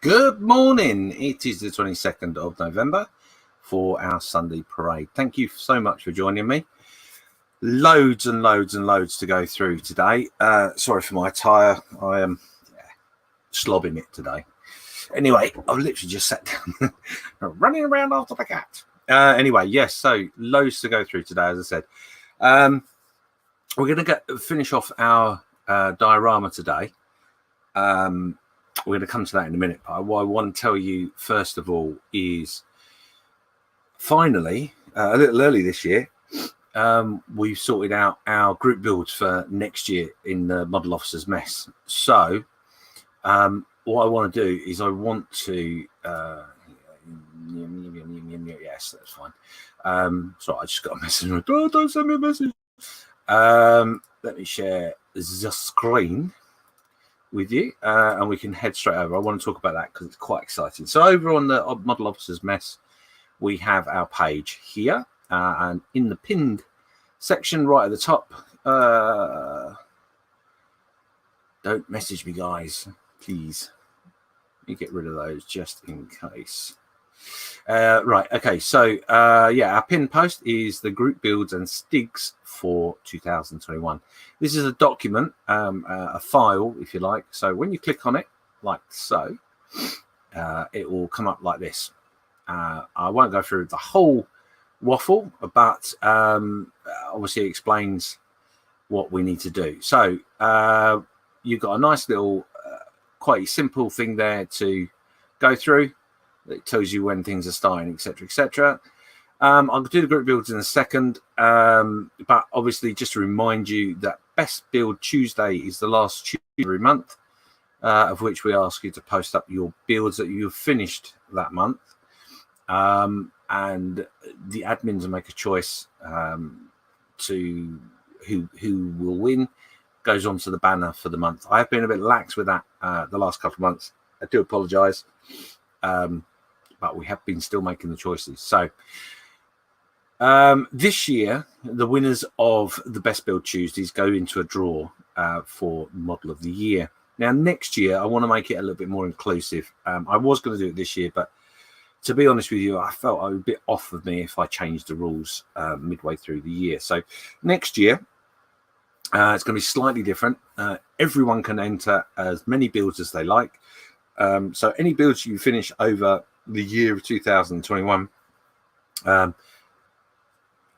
Good morning. It is the 22nd of November for our Sunday parade. Thank you so much for joining me. Loads and loads and loads to go through today. Sorry for my attire. I am slobbing it today. Anyway, I've literally just sat down running around after the cat. Anyway, yes, so loads to go through today, as I said. We're going to finish off our diorama today. We're going to come to that in a minute. But what I want to tell you, first of all, is finally, a little early this year, we've sorted out our group builds for next year in the Model Officers Mess. So what I want to do is I want to... yes, that's fine. Sorry, I just got a message. Oh, don't send me a message. Let me share the screen with you, and we can head straight over. I want to talk about that because it's quite exciting. So over on the Model Officers Mess, we have our page here, and in the pinned section right at the top, don't message me, guys, please. Let me get rid of those just in case. Right, okay, so yeah, our pinned post is the group builds and stigs for 2021. This is a document, a file, if you like. So when you click on it, like so, it will come up like this. I won't go through the whole waffle, but obviously it explains what we need to do. So you've got a nice little, quite simple thing there to go through. It tells you when things are starting, etc., etc. I'll do the group builds in a second, but obviously just to remind you that Best Build Tuesday is the last Tuesday every month, of which we ask you to post up your builds that you've finished that month, and the admins will make a choice to who will win. Goes onto the banner for the month. I have been a bit lax with that the last couple of months. I do apologise. But we have been still making the choices. So this year, the winners of the Best Build Tuesdays go into a draw for Model of the Year. Now, next year, I want to make it a little bit more inclusive. I was going to do it this year, but to be honest with you, I felt it was a bit off of me if I changed the rules midway through the year. So next year, it's going to be slightly different. Everyone can enter as many builds as they like. So any builds you finish over the year of 2021,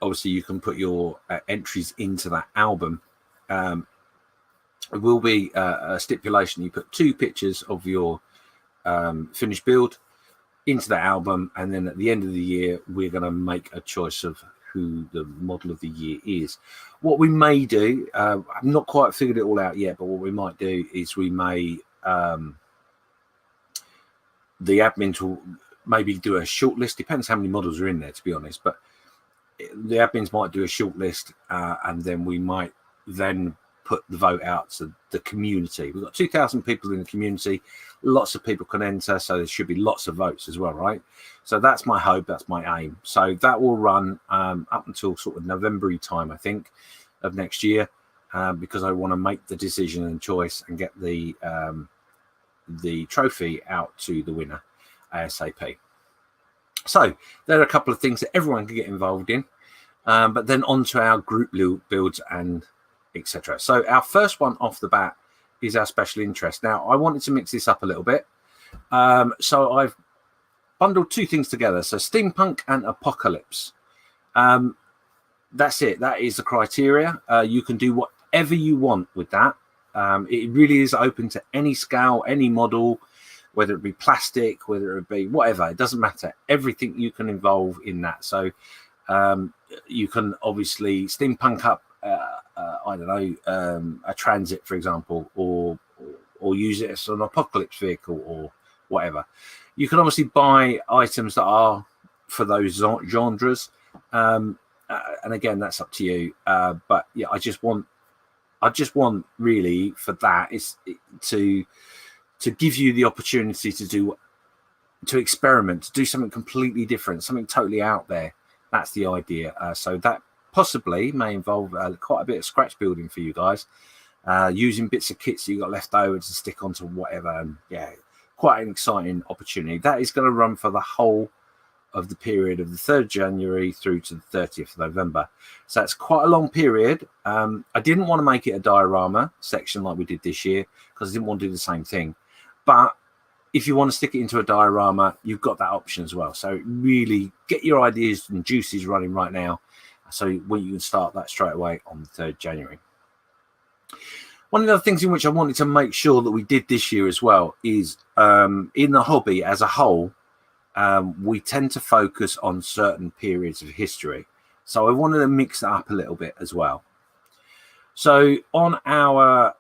obviously you can put your entries into that album. It will be a stipulation. You put 2 pictures of your finished build into that album, and then at the end of the year, we're going to make a choice of who the Model of the Year is. What we may do, I've not quite figured it all out yet, but what we might do is we may... the admins will maybe do a short list. Depends how many models are in there, to be honest. But the admins might do a short list, and then we might then put the vote out to the community. We've got 2,000 people in the community. Lots of people can enter, so there should be lots of votes as well, right? So that's my hope. That's my aim. So that will run up until sort of November time, I think, of next year, because I want to make the decision and choice and get the trophy out to the winner ASAP. So there are a couple of things that everyone can get involved in, but then on to our group builds and etc. So our first one off the bat is our special interest. Now I wanted to mix this up a little bit, so I've bundled 2 things together. So steampunk and apocalypse. That's it. That is the criteria. You can do whatever you want with that. It really is open to any scale, any model, whether it be plastic, whether it be whatever. It doesn't matter. Everything you can involve in that. So you can obviously steampunk up, I don't know, a transit, for example, or use it as an apocalypse vehicle or whatever. You can obviously buy items that are for those genres. And again, that's up to you. But yeah, I just want really for that is to give you the opportunity to experiment, to do something completely different, something totally out there. That's the idea. So that possibly may involve quite a bit of scratch building for you guys, using bits of kits you got left over to stick onto whatever. And yeah, quite an exciting opportunity. That is going to run for the whole of the period of the 3rd of January through to the 30th of November. So that's quite a long period. I didn't want to make it a diorama section like we did this year because I didn't want to do the same thing. But if you want to stick it into a diorama, you've got that option as well. So really get your ideas and juices running right now, so when you can start that straight away on the 3rd of January. One of the other things in which I wanted to make sure that we did this year as well is in the hobby as a whole, we tend to focus on certain periods of history. So I wanted to mix that up a little bit as well. So on our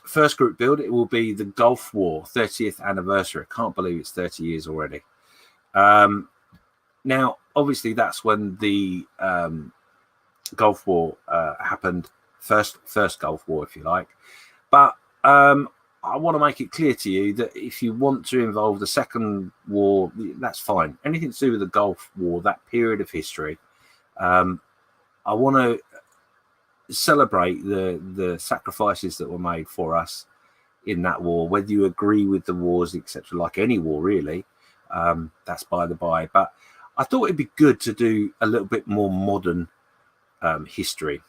first group build, it will be the Gulf War 30th anniversary. I can't believe it's 30 years already. Now, obviously, that's when the Gulf War happened, first Gulf War, if you like. But I want to make it clear to you that if you want to involve the Second War, that's fine. Anything to do with the Gulf War, that period of history, I want to celebrate the sacrifices that were made for us in that war, whether you agree with the wars, etc. Like any war, really, that's by the by. But I thought it'd be good to do a little bit more modern history.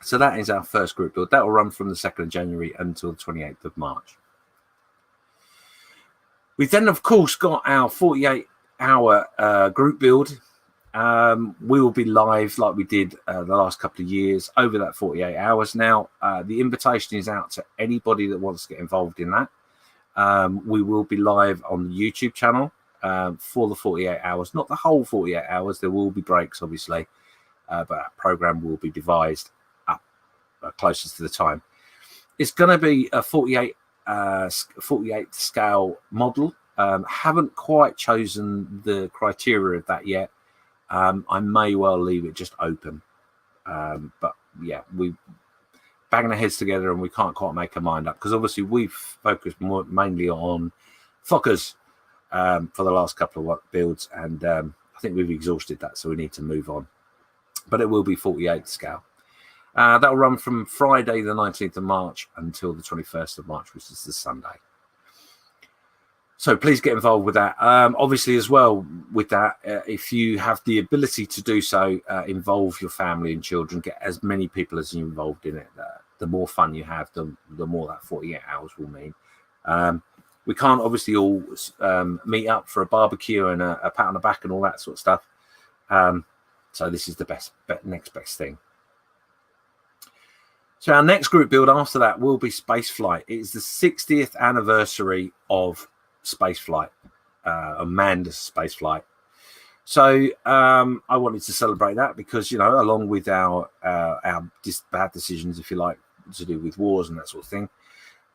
So that is our first group build. That will run from the 2nd of January until the 28th of March. We've then, of course, got our 48-hour group build. We will be live like we did the last couple of years over that 48 hours. Now, the invitation is out to anybody that wants to get involved in that. We will be live on the YouTube channel for the 48 hours, not the whole 48 hours. There will be breaks, obviously, but our program will be devised up closest to the time. It's going to be a 48 scale model. Haven't quite chosen the criteria of that yet. I may well leave it just open, but yeah, we banging our heads together and we can't quite make our mind up, because obviously we've focused mainly on Fockers for the last couple of builds, and I think we've exhausted that, so we need to move on. But it will be 48 scale. That will run from Friday the 19th of March until the 21st of March, which is the Sunday. So please get involved with that. Obviously, as well with that, if you have the ability to do so, involve your family and children. Get as many people as you involved in it. The more fun you have, the more that 48 hours will mean. We can't obviously all meet up for a barbecue and a pat on the back and all that sort of stuff. So this is the next best thing. So our next group build after that will be Spaceflight. It is the 60th anniversary of spaceflight, a manned spaceflight. So I wanted to celebrate that because, you know, along with our bad decisions, if you like, to do with wars and that sort of thing,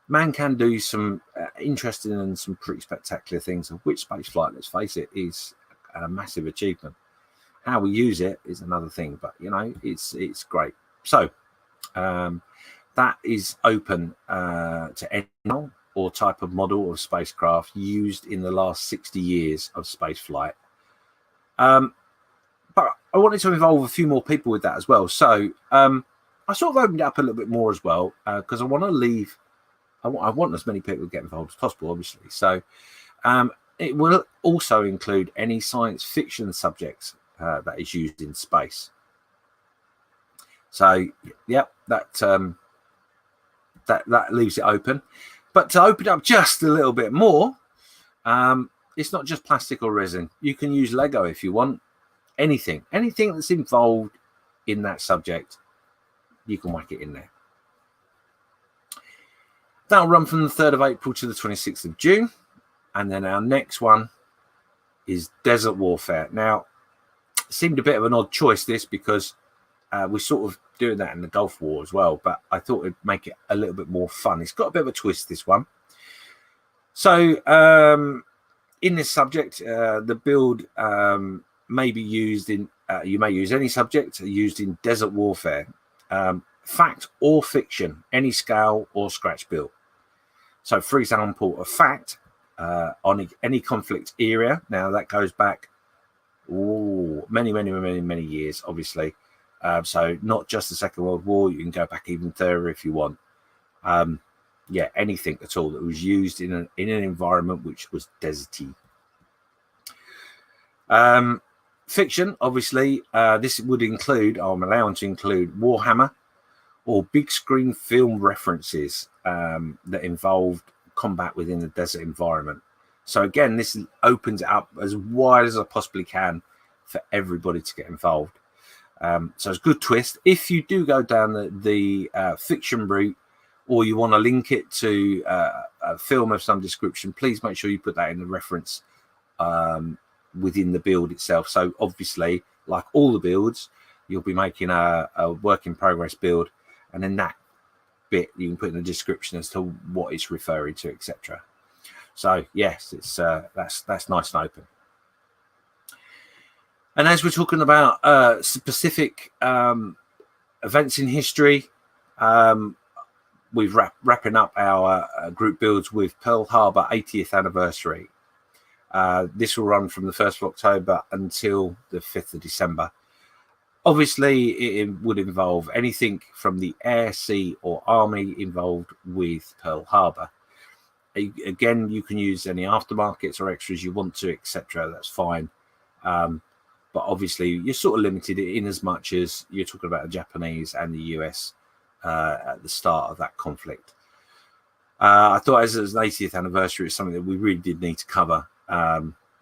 man can do some interesting and some pretty spectacular things, of which spaceflight, let's face it, is a massive achievement. How we use it is another thing, but, you know, it's great. So that is open to any or type of model of spacecraft used in the last 60 years of spaceflight. But I wanted to involve a few more people with that as well. So I sort of opened it up a little bit more as well, because I want to leave. I want as many people to get involved as possible, obviously. So it will also include any science fiction subjects that is used in space. So yeah, that leaves it open. But to open up just a little bit more, it's not just plastic or resin. You can use Lego if you want. Anything that's involved in that subject, you can whack it in there. That'll run from the 3rd of April to the 26th of June. And then our next one is Desert Warfare. Now, it seemed a bit of an odd choice, this, because we're sort of doing that in the Gulf War as well, but I thought it'd make it a little bit more fun. It's got a bit of a twist, this one. So in this subject, the build may be used in, you may use any subject used in desert warfare, fact or fiction, any scale or scratch build. So, for example, a fact on any conflict area. Now, that goes back many years, obviously. So not just the Second World War. You can go back even further if you want. yeah, anything at all that was used in an environment which was deserty. Fiction, obviously, this would include, I'm allowed to include Warhammer or big screen film references that involved combat within the desert environment. So again, this opens it up as wide as I possibly can for everybody to get involved. So it's a good twist. If you do go down the fiction route, or you want to link it to a film of some description, please make sure you put that in the reference within the build itself. So obviously, like all the builds, you'll be making a work in progress build, and then that bit you can put in the description as to what it's referring to, etc. So yes, it's that's nice and open. And as we're talking about specific events in history, we've wrapping up our group builds with Pearl Harbor 80th anniversary. This will run from the 1st of October until the 5th of December. Obviously, it would involve anything from the air, sea, or army involved with Pearl Harbor. Again, you can use any aftermarkets or extras you want to, etc. That's fine. But obviously, you're sort of limited in as much as you're talking about the Japanese and the US at the start of that conflict. I thought as an 80th anniversary, it's something that we really did need to cover.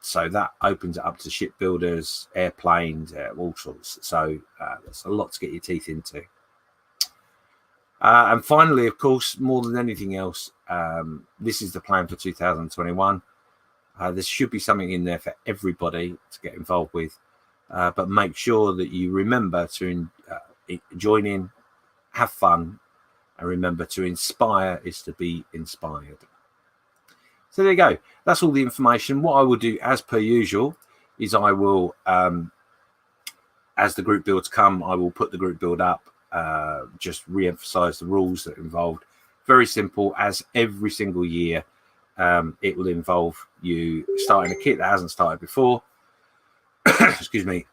So that opens it up to shipbuilders, airplanes, all sorts. So that's a lot to get your teeth into. And finally, of course, more than anything else, this is the plan for 2021. There should be something in there for everybody to get involved with. But make sure that you remember to join in, have fun, and remember to inspire is to be inspired. So there you go. That's all the information. What I will do, as per usual, is I will, as the group builds come, I will put the group build up, just re-emphasize the rules that are involved. Very simple, as every single year. It will involve you starting a kit that hasn't started before. Excuse me.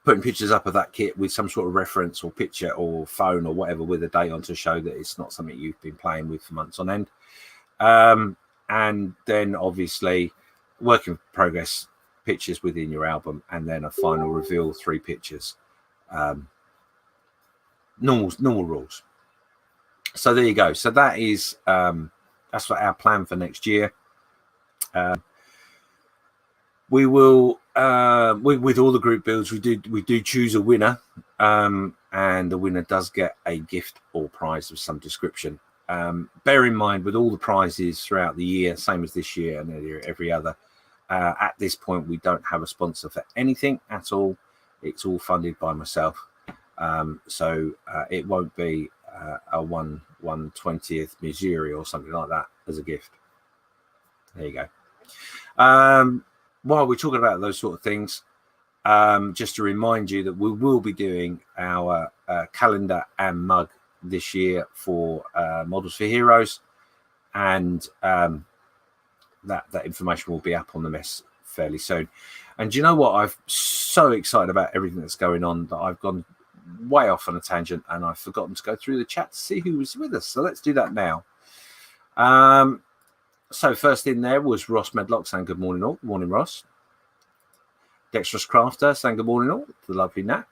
Putting pictures up of that kit with some sort of reference or picture or phone or whatever with a date on to show that it's not something you've been playing with for months on end. And then obviously work in progress pictures within your album, and then a final reveal, 3 pictures. Normal rules. So there you go. So that is that's what our plan for next year. We will with all the group builds, we do choose a winner, and the winner does get a gift or prize of some description. Bear in mind, with all the prizes throughout the year, same as this year and every other, at this point we don't have a sponsor for anything at all. It's all funded by myself. So it won't be a 1/20th Missouri or something like that as a gift. There you go. While we're talking about those sort of things, just to remind you that we will be doing our calendar and mug this year for Models for Heroes, and that information will be up on the mess fairly soon. And do you know what? I'm so excited about everything that's going on that I've gone way off on a tangent, and I've forgotten to go through the chat to see who was with us. So let's do that now. So first in there was Ross Medlock saying good morning all. Morning, Ross. Dexterous Crafter saying good morning all. The lovely Nat.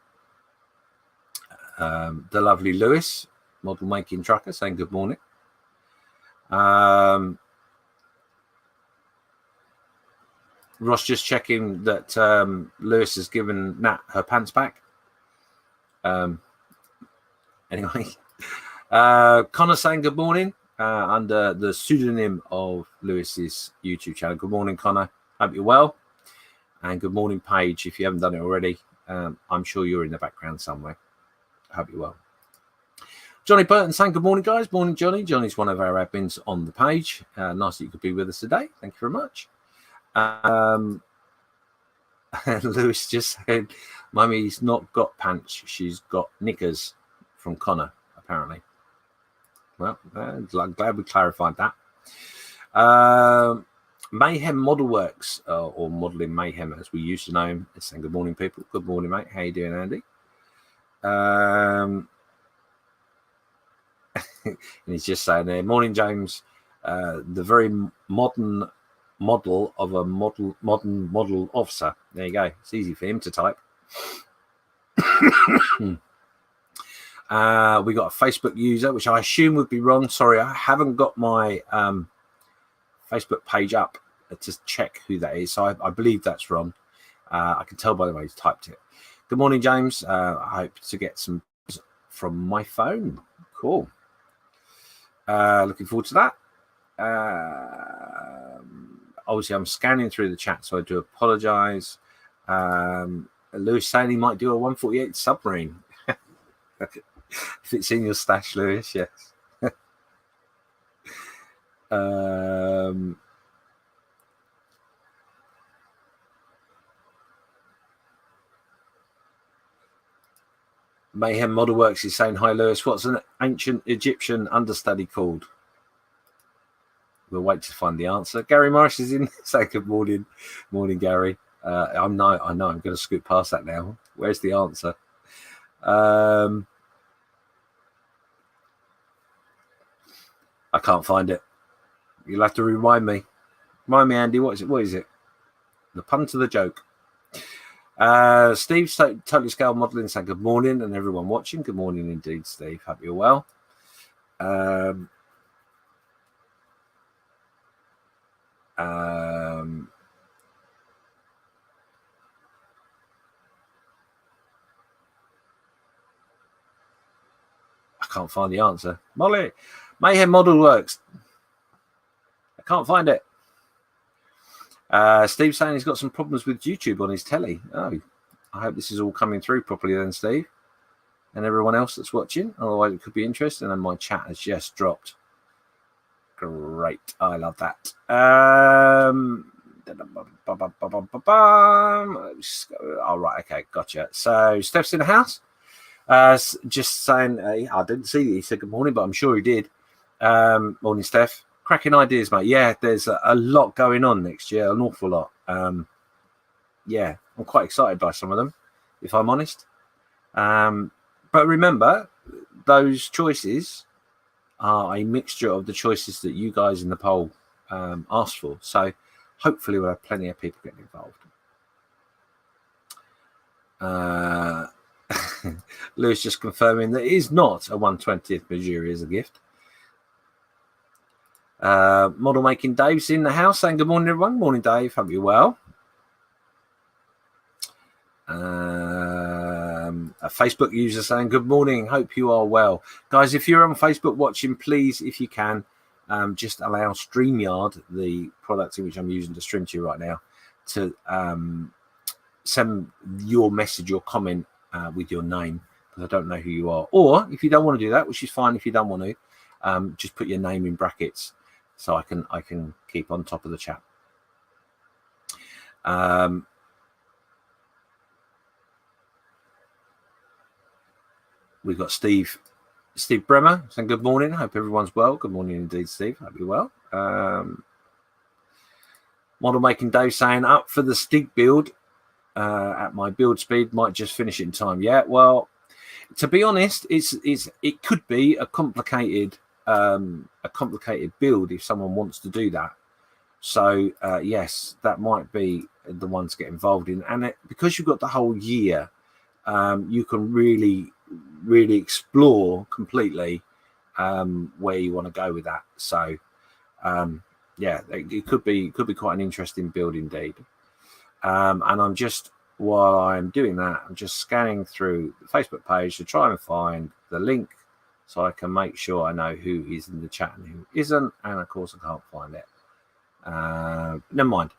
The lovely Lewis, model making trucker, saying good morning. Ross just checking that Lewis has given Nat her pants back. Anyway, Connor saying good morning under the pseudonym of Lewis's YouTube channel. Good morning, Connor. Hope you're well. And good morning, Paige. If you haven't done it already, I'm sure you're in the background somewhere. Hope you're well. Johnny Burton saying good morning, guys. Morning, Johnny. Johnny's one of our admins on the page. Nice that you could be with us today. Thank you very much. Lewis just said, Mummy's not got pants. She's got knickers, from Connor, apparently. Well, I'm glad we clarified that. Mayhem Model Works, or Modeling Mayhem, as we used to know him, is saying good morning, people. Good morning, mate. How you doing, Andy? And he's just saying there, morning, James. The very modern model of a modern model officer. There you go. It's easy for him to type. We got a Facebook user, which I assume would be wrong. Sorry, I haven't got my Facebook page up to check who that is. So I believe that's wrong. I can tell by the way he's typed it. Good morning, James. I hope to get some from my phone. Cool. Looking forward to that. Obviously, I'm scanning through the chat, so I do apologize. Lewis saying he might do a 148 submarine. If it's in your stash, Lewis, yes. Mayhem Model Works is saying, hi, Lewis. What's an ancient Egyptian understudy called? We'll wait to find the answer. Gary Morris is in. Say good morning. Morning, Gary. I know I'm going to scoot past that now. Where's the answer? I can't find it. You'll have to remind me. Remind me, Andy. What is it? The pun to the joke. Steve, Totally Scale Modeling, saying good morning, and everyone watching. Good morning indeed, Steve. Hope you're well. I can't find the answer. Molly, Mayhem Model Works. I can't find it. Steve's saying he's got some problems with YouTube on his telly. Oh, I hope this is all coming through properly then, Steve. And everyone else that's watching. Otherwise, it could be interesting. And my chat has just dropped. Great. I love that. All right. Okay. Gotcha. So Steph's in the house. Just saying, I didn't see that he said good morning, but I'm sure he did. Morning, Steph. Cracking ideas, mate. Yeah, there's a lot going on next year, an awful lot. Yeah, I'm quite excited by some of them, if I'm honest. But remember, those choices are a mixture of the choices that you guys in the poll asked for. So hopefully we'll have plenty of people getting involved. Lewis just confirming that it is not a 1/20th Missouri as a gift. Model Making Dave's in the house saying good morning, everyone. Morning, Dave. Hope you're well. A Facebook user saying good morning. Hope you are well. Guys, if you're on Facebook watching, please, if you can, just allow StreamYard, the product in which I'm using to stream to you right now, to send your message, your comment with your name, because I don't know who you are. Or if you don't want to do that, which is fine if you don't want to, just put your name in brackets so I can keep on top of the chat. We've got Steve Bremer saying good morning. Hope everyone's well. Good morning indeed, Steve. Hope you're well. Model Making Dave saying up for the Stig build at my build speed, might just finish it in time. Yeah, well, to be honest, it could be a complicated build if someone wants to do that. So yes, that might be the one to get involved in, and because you've got the whole year, you can really explore completely where you want to go with that. So yeah, it could be quite an interesting build indeed. And I'm just, while I'm doing that, I'm just scanning through the Facebook page to try and find the link so I can make sure I know who is in the chat and who isn't. And of course I can't find it. Never mind.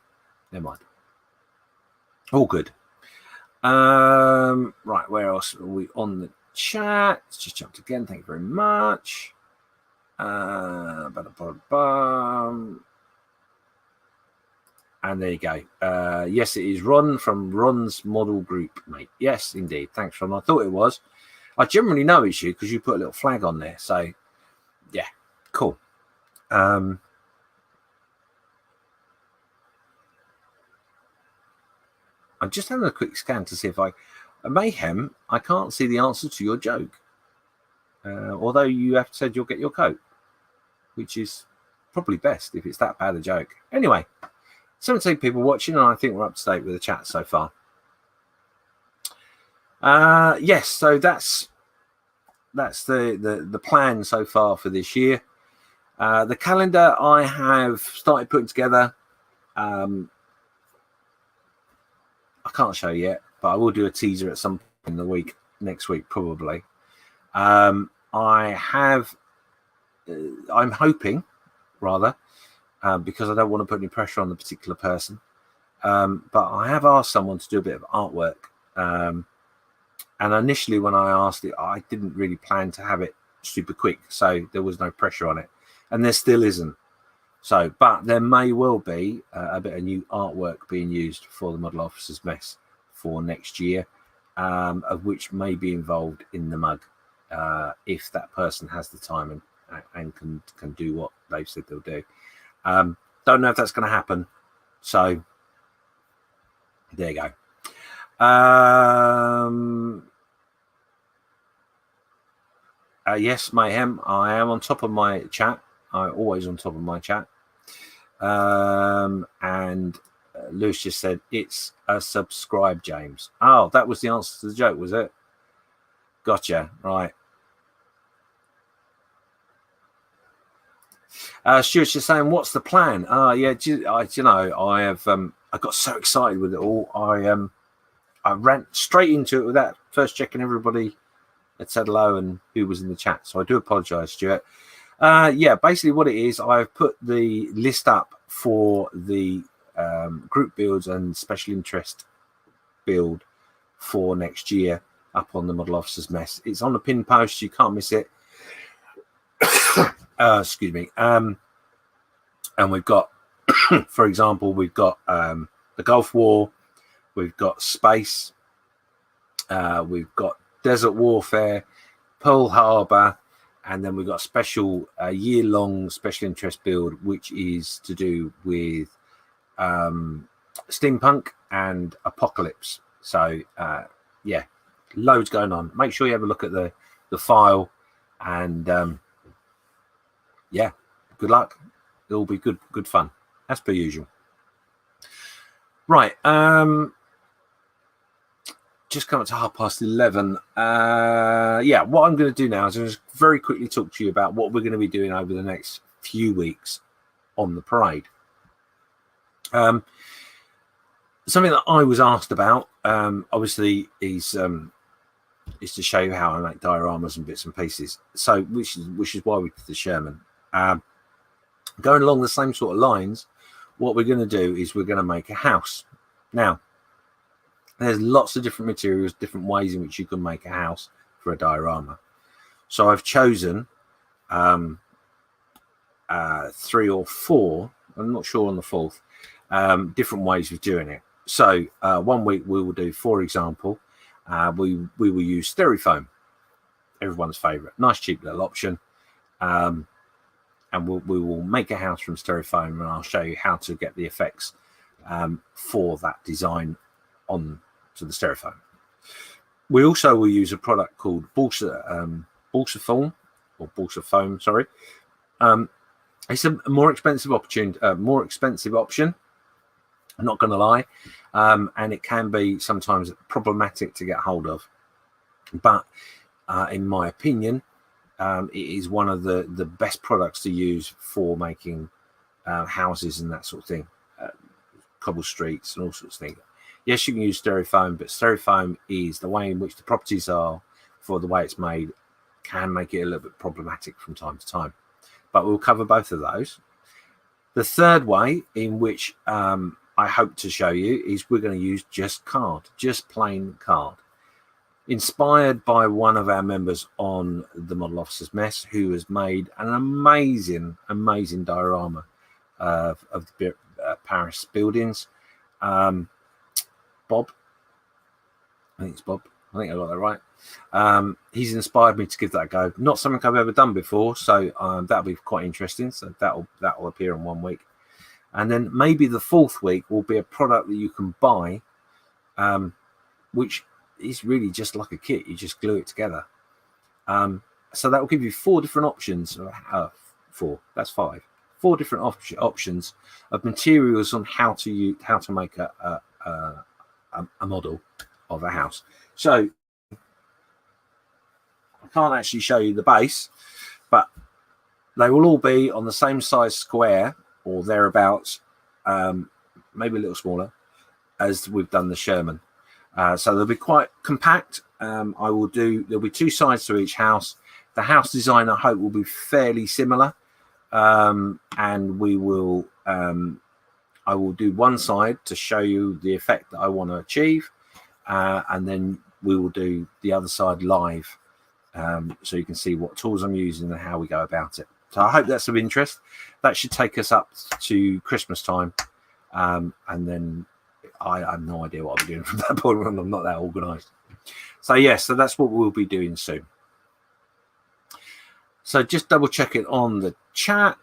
All good. Right, where else are we on the chat? It's just jumped again. Thank you very much. And there you go. Yes, it is Ron from Ron's Model Group, mate. Yes, indeed. Thanks, Ron. I thought it was. I generally know it's you because you put a little flag on there. So, yeah, cool. I'm just having a quick scan to see if Mayhem, I can't see the answer to your joke. although you have said you'll get your coat, which is probably best if it's that bad a joke. Anyway, 17 people watching, and I think we're up to date with the chat so far. Yes, so that's the plan so far for this year. The calendar I have started putting together. I can't show yet, but I will do a teaser at some point in the week, next week probably. I'm hoping, rather, because I don't want to put any pressure on the particular person, but I have asked someone to do a bit of artwork. And initially when I asked it, I didn't really plan to have it super quick, so there was no pressure on it, and there still isn't. So, but there may well be a bit of new artwork being used for the Model Officer's Mess for next year, of which may be involved in the mug, if that person has the time and can do what they've said they'll do. Don't know if that's going to happen, so there you go. Yes, Mayhem, I am on top of my chat. I'm always on top of my chat. And Lewis just said it's a subscribe, James. Oh, that was the answer to the joke, was it? Gotcha. Right. Stuart's just saying, what's the plan? Yeah, I have I got so excited with it all. I ran straight into it without first checking everybody had said hello and who was in the chat. So I do apologize, Stuart. Yeah, basically what it is, I've put the list up for the group builds and special interest build for next year up on the Model Officer's Mess. It's on the pin post. You can't miss it. Excuse me. And we've got, for example, we've got the Gulf War. We've got space. We've got desert warfare, Pearl Harbor, and then we've got a special year-long special interest build, which is to do with steampunk and apocalypse. So yeah, loads going on. Make sure you have a look at the file, and yeah, good luck. It'll be good fun as per usual. Right. Just come up to 11:30. Yeah, what I'm going to do now is just very quickly talk to you about what we're going to be doing over the next few weeks on the parade. Something that I was asked about, obviously, is to show you how I make dioramas and bits and pieces. So, which is why we did the Sherman. Going along the same sort of lines, what we're going to do is we're going to make a house. Now, there's lots of different materials, different ways in which you can make a house for a diorama. So I've chosen 3 or 4, I'm not sure on the 4th, different ways of doing it. So one week we will do, for example, we will use styrofoam, everyone's favorite, nice cheap little option. And we will make a house from styrofoam, and I'll show you how to get the effects for that design on to the styrofoam. We also will use a product called balsa foam, sorry. It's a more expensive option. I'm not going to lie, and it can be sometimes problematic to get hold of. But in my opinion, it is one of the best products to use for making houses and that sort of thing, cobble streets and all sorts of things. Yes, you can use styrofoam, but styrofoam is the way in which the properties are for the way it's made can make it a little bit problematic from time to time. But we'll cover both of those. The third way in which I hope to show you is we're going to use just card, just plain card. Inspired by one of our members on the Model Officer's Mess, who has made an amazing diorama of the Paris buildings. Bob, I think it's Bob. I think I got that right. He's inspired me to give that a go. Not something I've ever done before, so that'll be quite interesting. So that'll appear in 1 week, and then maybe the 4th week will be a product that you can buy, which is really just like a kit. You just glue it together, and So that will give you 4 different options. 4, that's 5. 4 different options of materials on how to make a model of a house. So I can't actually show you the base, but they will all be on the same size square or thereabouts, maybe a little smaller, as we've done the Sherman. So they'll be quite compact. There'll be 2 sides to each house. The house design, I hope, will be fairly similar. And we will, I will do one side to show you the effect that I want to achieve. And then we will do the other side live. So you can see what tools I'm using and how we go about it. So I hope that's of interest. That should take us up to Christmas time. And then I have no idea what I'll be doing from that point on. I'm not that organised. So yes, so that's what we'll be doing soon. So just double check it on the chat.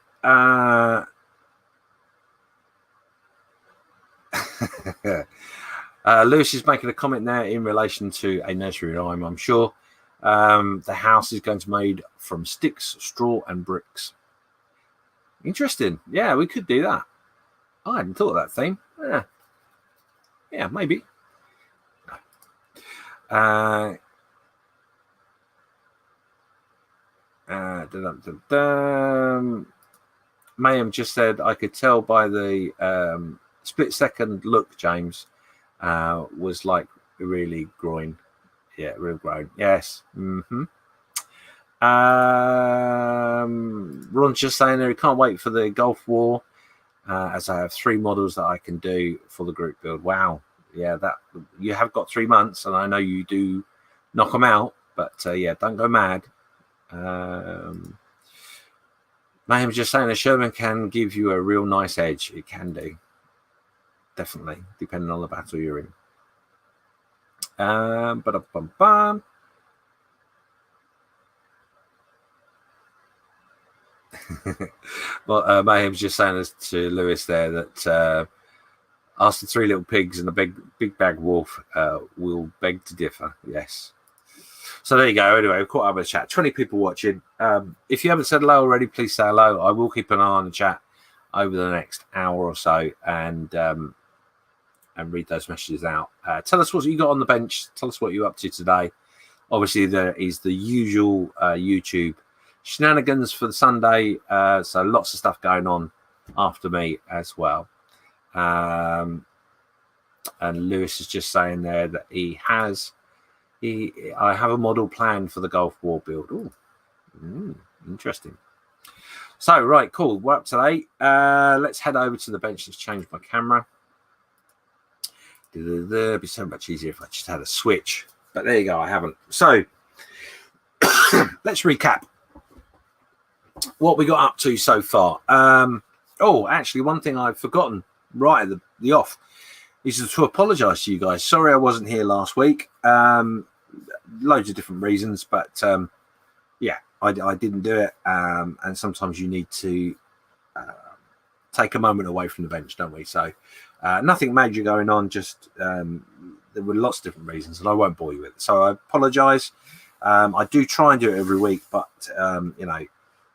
Lewis is making a comment there in relation to a nursery rhyme, I'm sure. The house is going to be made from sticks, straw, and bricks. Interesting. Yeah, we could do that. I hadn't thought of that theme. Yeah, maybe. Mayhem just said, I could tell by the split second look, James, was like really groin. Yeah, real groin. Yes. Ron's just saying there, he can't wait for the Gulf War, as I have 3 models that I can do for the group build. Wow. Yeah, that you have got 3 months, and I know you do knock them out, but yeah, don't go mad. Mayhem's just saying a Sherman can give you a real nice edge. It can do. Definitely, depending on the battle you're in. Well, Mayhem's just saying to Lewis there that ask the 3 little pigs and the big bag wolf will beg to differ. Yes. So there you go. Anyway, we've caught up with the chat. 20 people watching. If you haven't said hello already, please say hello. I will keep an eye on the chat over the next hour or so and read those messages out. Tell us what you got on the bench. Tell us what you're up to today. Obviously, there is the usual YouTube shenanigans for the Sunday. So lots of stuff going on after me as well. And Lewis is just saying there that I have a model plan for the Gulf War build. Oh, interesting. So, right, cool. We're up to 8. Let's head over to the bench. Let's change my camera. It'd be so much easier if I just had a switch. But there you go. I haven't. So, let's recap what we got up to so far. Actually, one thing I've forgotten right at the off is to apologise to you guys. Sorry I wasn't here last week. Loads of different reasons, but yeah, I didn't do it. And sometimes you need to take a moment away from the bench, don't we? So nothing major going on, just there were lots of different reasons, and I won't bore you with it. So I apologise. I do try and do it every week, but you know,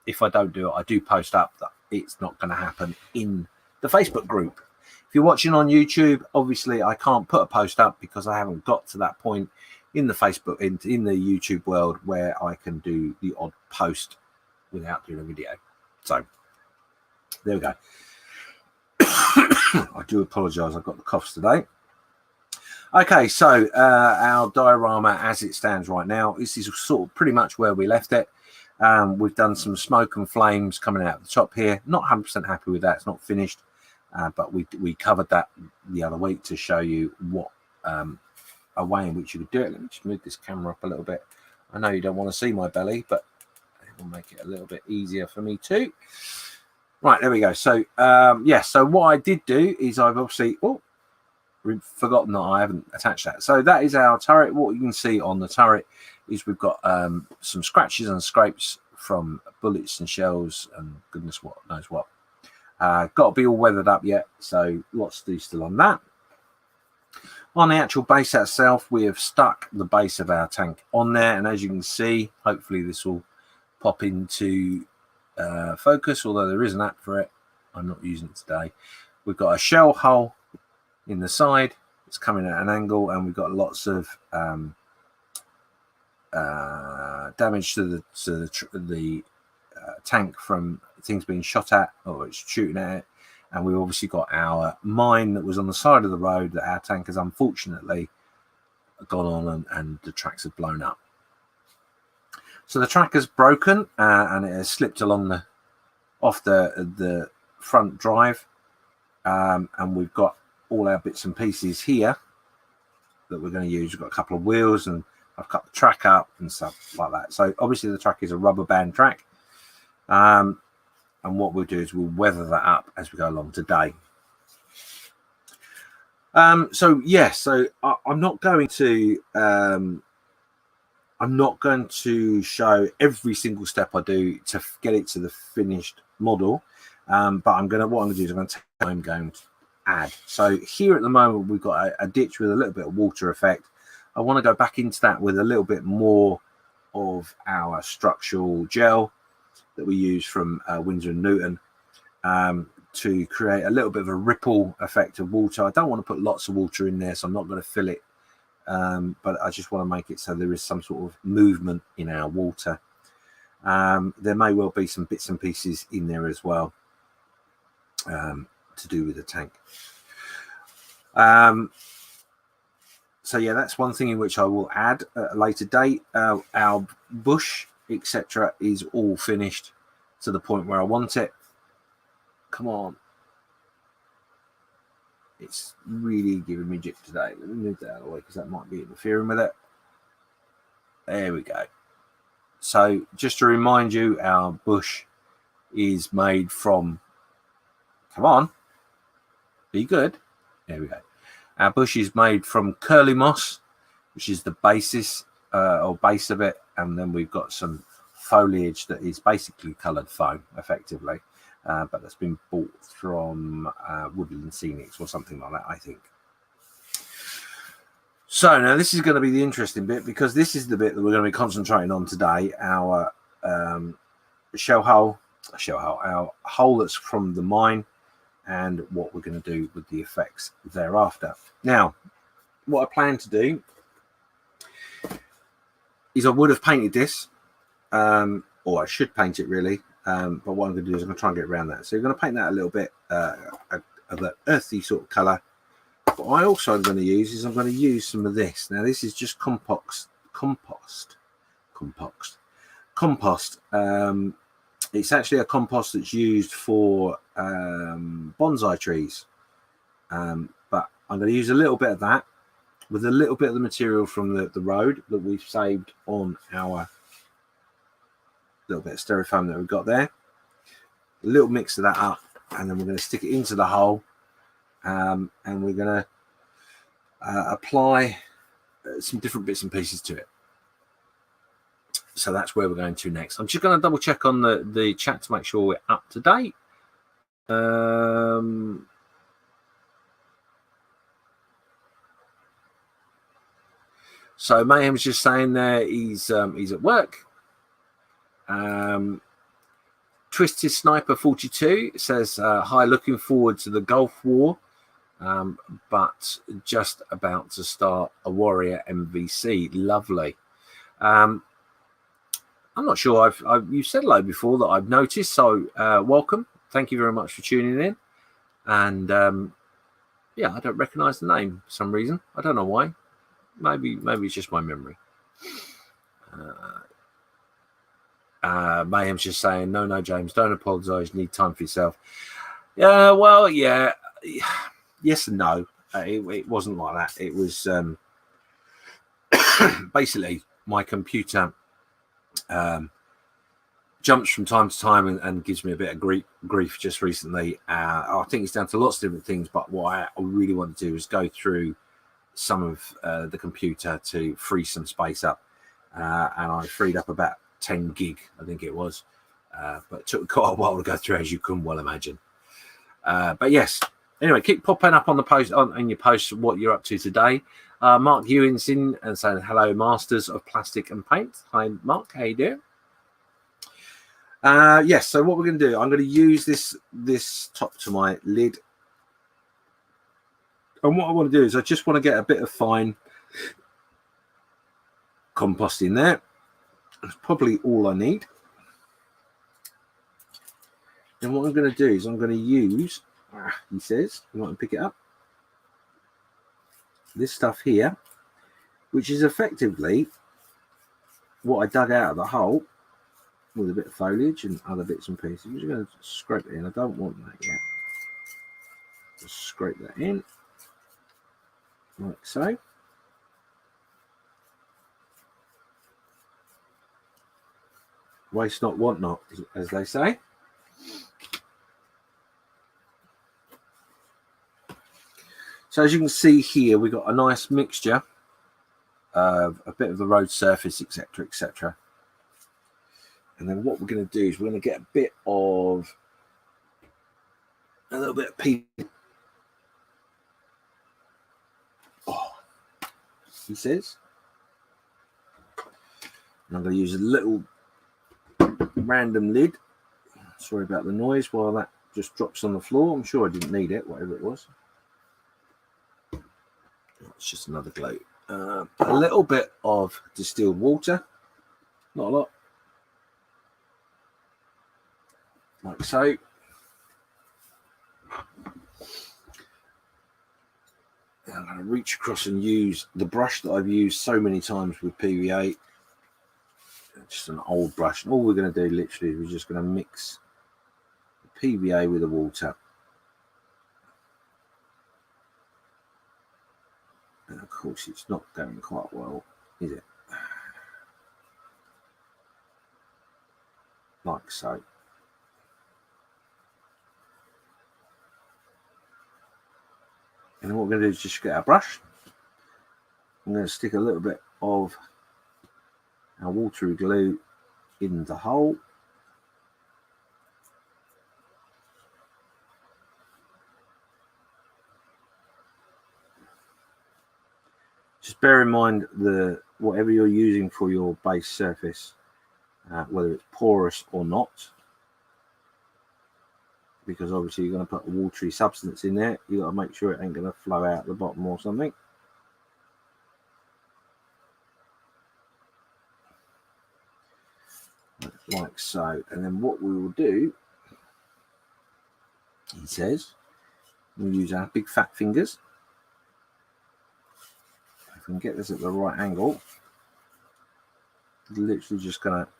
if I don't do it, I do post up that it's not going to happen in the Facebook group. If you're watching on YouTube, obviously I can't put a post up because I haven't got to that point in the Facebook, in the YouTube world where I can do the odd post without doing a video. So there we go. I do apologise. I've got the coughs today. Okay, so our diorama as it stands right now, this is sort of pretty much where we left it. We've done some smoke and flames coming out the top here. Not 100% happy with that. It's not finished. But we covered that the other week to show you what a way in which you could do it. Let me just move this camera up a little bit. I know you don't want to see my belly, but it will make it a little bit easier for me too. Right, there we go. So, yeah, so what I did do is I've obviously forgotten that I haven't attached that. So that is our turret. What you can see on the turret is we've got some scratches and scrapes from bullets and shells and goodness what knows what. Got to be all weathered up yet, so lots to do still on that. On the actual base itself, we have stuck the base of our tank on there, and as you can see, hopefully this will pop into focus, although there is an app for it. I'm not using it today. We've got a shell hole in the side. It's coming at an angle, and we've got lots of damage to the tank from things being shot at, or it's shooting at it. And we've obviously got our mine that was on the side of the road that our tank has unfortunately gone on, and the tracks have blown up. So the track has broken and it has slipped along off the front drive, and we've got all our bits and pieces here that we're going to use. We've got a couple of wheels, and I've cut the track up and stuff like that. So obviously the track is a rubber band track, and what we'll do is we'll weather that up as we go along today. So I'm not going to show every single step I do to get it to the finished model, but what I'm going to do is I'm going to add. So here at the moment we've got a ditch with a little bit of water effect. I want to go back into that with a little bit more of our structural gel that we use from Winsor & Newton, to create a little bit of a ripple effect of water. I don't want to put lots of water in there, so I'm not going to fill it, but I just want to make it so there is some sort of movement in our water. There may well be some bits and pieces in there as well, to do with the tank. So yeah, that's one thing in which I will add at a later date. Our bush, etc., is all finished to the point where I want it. Come on. It's really giving me jip today. Let me move that out of the way because that might be interfering with it. There we go. So just to remind you, our bush is made from, come on, be good. There we go. Our bush is made from curly moss, which is the basis or base of it, and then we've got some foliage that is basically coloured foam, effectively, but that's been bought from Woodland Scenics or something like that, I think. So now this is going to be the interesting bit, because this is the bit that we're going to be concentrating on today. Our our hole that's from the mine, and what we're going to do with the effects thereafter. Now, what I plan to do is I would have painted this, or I should paint it really, but what I'm going to do is I'm going to try and get around that. So you're going to paint that a little bit of an earthy sort of colour. What I also am going to use is I'm going to use some of this. Now this is just compost. It's actually a compost that's used for bonsai trees, but I'm going to use a little bit of that with a little bit of the material from the road that we've saved on our little bit of styrofoam that we've got there. A little mix of that up, and then we're going to stick it into the hole, and we're going to apply some different bits and pieces to it. So that's where we're going to next. I'm just going to double check on the chat to make sure we're up to date. So Mayhem's just saying there he's at work. Twisted Sniper 42 says, hi, looking forward to the Gulf War, but just about to start a Warrior MVC. Lovely. I'm not sure you've said hello before that I've noticed, so welcome. Thank you very much for tuning in. And yeah, I don't recognize the name for some reason. I don't know why. Maybe it's just my memory. Mayhem's just saying, no, James, don't apologise. You need time for yourself. Yeah, well, yeah, yes and no. It wasn't like that. It was basically my computer jumps from time to time and gives me a bit of grief just recently. I think it's down to lots of different things, but what I really want to do is go through some of the computer to free some space up, and I freed up about 10 gig, I think it was, but it took quite a while to go through, as you can well imagine. But yes, anyway, keep popping up on the post on your posts what you're up to today. Mark Ewing's in and saying hello, masters of plastic and paint. Hi Mark, how you doing? Yes, so what we're going to do, I'm going to use this top to my lid. And what I want to do is I just want to get a bit of fine compost in there. That's probably all I need. And what I'm going to do is I'm going to use, he says, you want to pick it up, this stuff here, which is effectively what I dug out of the hole with a bit of foliage and other bits and pieces. I'm just going to scrape it in. I don't want that yet. Just scrape that in, like so. Waste not, want not, as they say. So as you can see here, we've got a nice mixture of a bit of the road surface, etc., etc. And then what we're going to do is we're going to get a little bit of pea. Oh, he says. And I'm going to use a little random lid. Sorry about the noise while that just drops on the floor. I'm sure I didn't need it, whatever it was. It's just another glue. A little bit of distilled water, not a lot, like so. And I'm going to reach across and use the brush that I've used so many times with PVA. Just an old brush. And all we're going to do literally is we're just going to mix the PVA with the water. And of course it's not going quite well, is it? Like so. And then what we're going to do is just get our brush. I'm going to stick a little bit of our watery glue in the hole. Just bear in mind whatever you're using for your base surface, whether it's porous or not, because obviously you're going to put a watery substance in there. You've got to make sure it ain't going to flow out the bottom or something. Like so. And then what we will do, he says, we'll use our big fat fingers. If we can get this at the right angle, literally just going to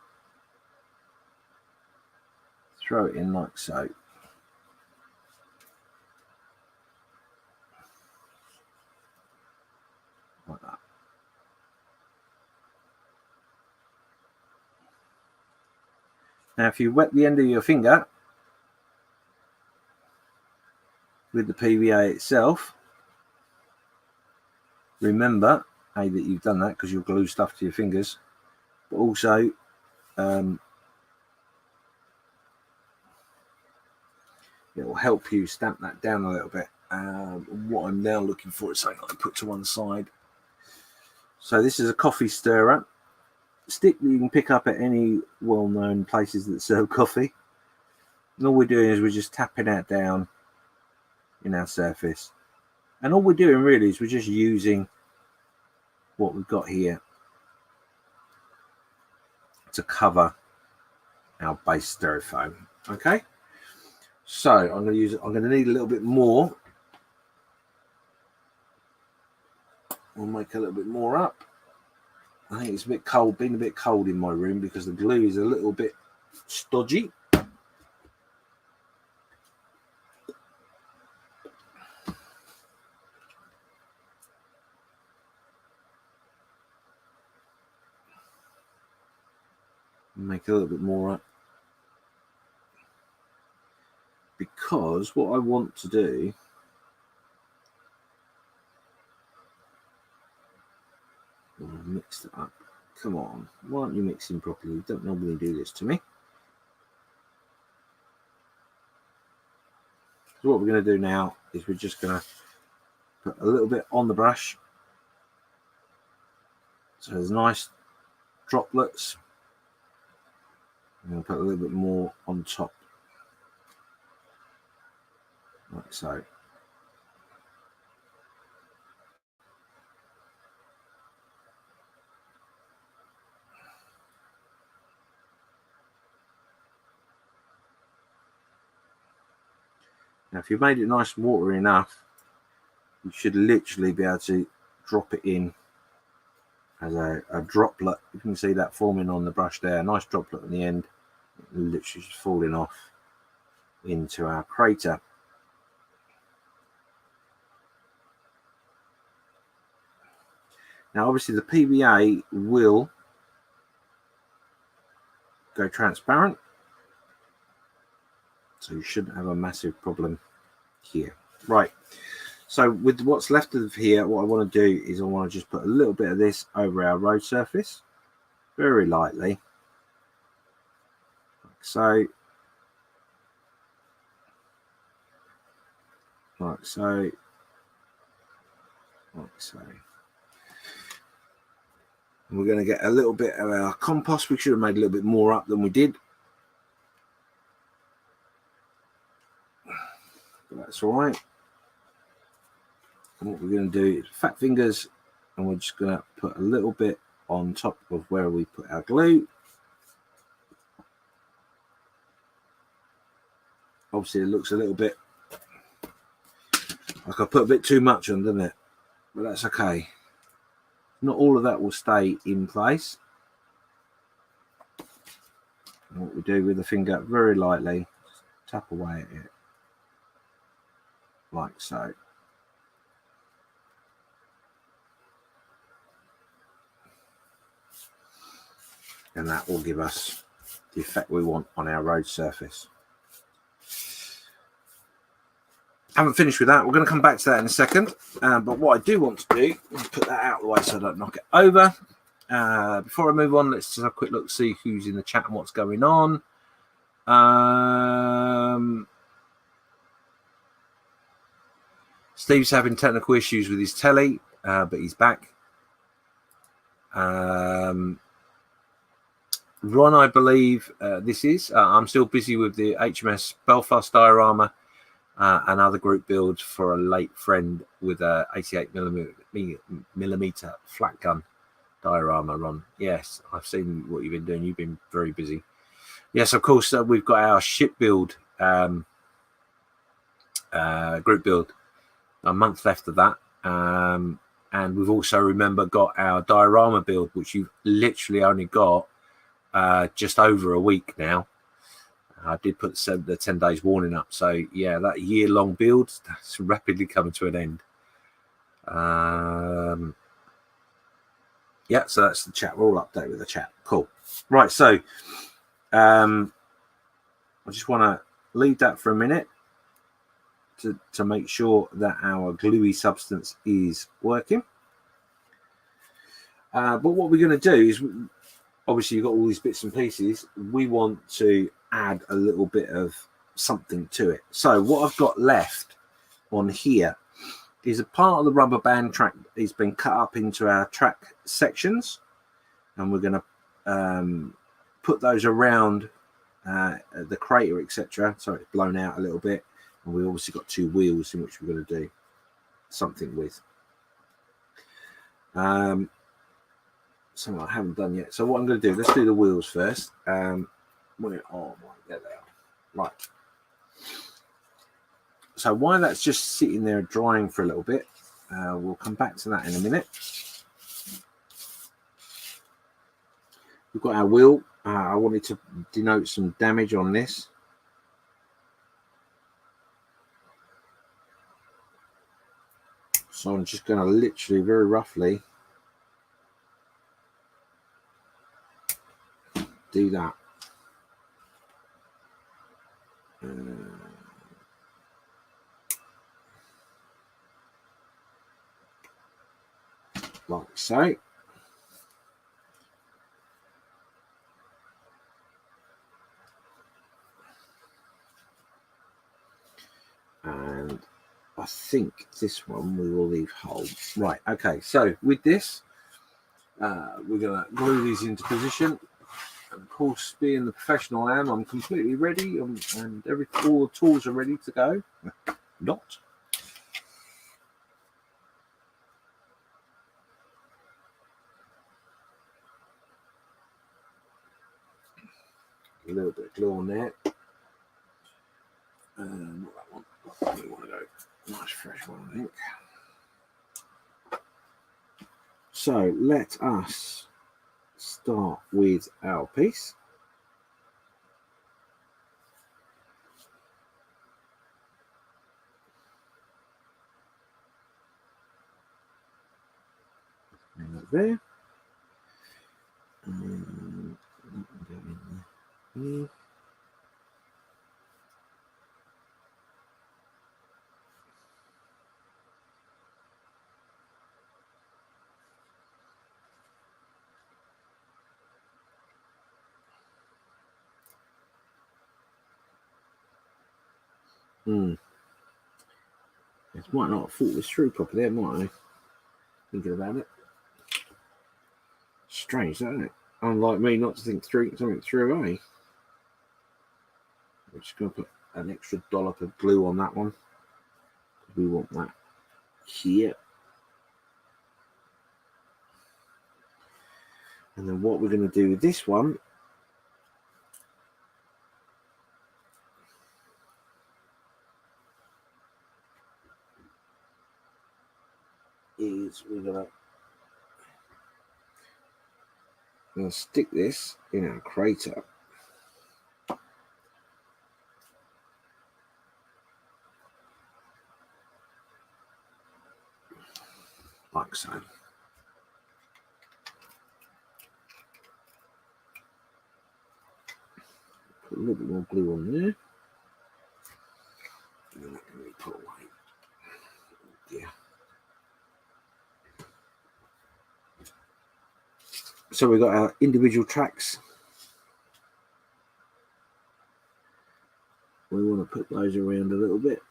throw it in like so. Like that. Now if you wet the end of your finger with the PVA itself, remember that you've done that because you'll glue stuff to your fingers, but also it will help you stamp that down a little bit. What I'm now looking for is something I put to one side. So this is a coffee stirrer stick that you can pick up at any well-known places that serve coffee. And all we're doing is we're just tapping that down in our surface. And all we're doing really is we're just using what we've got here to cover our base styrofoam. Okay, so I'm going to need a little bit more. We'll make a little bit more up. I think it's a bit cold, been a bit cold in my room because the glue is a little bit stodgy. Make a little bit more up. Because what I want to do mix it up. Come on, why aren't you mixing properly? You don't normally do this to me. So what we're going to do now is we're just going to put a little bit on the brush. So there's nice droplets. I'm going to put a little bit more on top, like so. Now, if you've made it nice and watery enough, you should literally be able to drop it in as a droplet. You can see that forming on the brush there, a nice droplet at the end, literally just falling off into our crater. Now, obviously, the PVA will go transparent, so you shouldn't have a massive problem here. Right, so with what's left of here, what I want to do is I want to just put a little bit of this over our road surface, very lightly, like so, like so, like so. And we're going to get a little bit of our compost. We should have made a little bit more up than we did, but that's all right. And what we're going to do is fat fingers, and we're just going to put a little bit on top of where we put our glue. Obviously, it looks a little bit like I put a bit too much on, doesn't it? But that's okay. Not all of that will stay in place. And what we do with the finger, very lightly, just tap away at it, like so. And that will give us the effect we want on our road surface. Haven't finished with that. We're going to come back to that in a second. But what I do want to do is put that out of the way so I don't knock it over. Before I move on, let's just have a quick look, see who's in the chat and what's going on. Steve's having technical issues with his telly, but he's back. Ron, I believe this is. I'm still busy with the HMS Belfast diorama and other group builds for a late friend with a 88mm flat gun diorama. Ron, yes, I've seen what you've been doing. You've been very busy. Yes, of course. We've got our ship build group build. A month left of that. And we've also, remember, got our diorama build, which you've literally only got just over a week now. I did put the 10 days warning up. So, yeah, that year-long build, that's rapidly coming to an end. Yeah, so that's the chat. We're all updated with the chat. Cool. Right, so I just want to leave that for a minute to make sure that our gluey substance is working. But what we're going to do is, obviously, you've got all these bits and pieces. We want to add a little bit of something to it. So what I've got left on here is a part of the rubber band track. It's been cut up into our track sections, and we're going to put those around the crater, etc. So it's blown out a little bit, and we obviously got two wheels in which we're going to do something with. Something I haven't done yet. So what I'm going to do, let's do the wheels first. Oh my, there they are. Right. So while that's just sitting there drying for a little bit, we'll come back to that in a minute. We've got our wheel. I wanted to denote some damage on this. So I'm just going to literally, very roughly, do that. Like so. And I think this one we will leave whole. Right, okay, so with this, we're going to glue these into position. of course, being the professional I am, I'm completely ready, and all the tools are ready to go. Not. A little bit of glue on there. Not that one. We want to go nice fresh one, I think. So let us start with our piece. There. And that will go in there. It might not have thought this through properly, it might I? Thinking about it. Strange, isn't it? Unlike me not to think something through, eh? We're just going to put an extra dollop of glue on that one. We want that here. And then what we're going to do with this one is we're going to stick this in our crater. Like so. Put a little bit more glue on there. And then that can be put away. Yeah. So we've got our individual tracks. We want to put those around a little bit.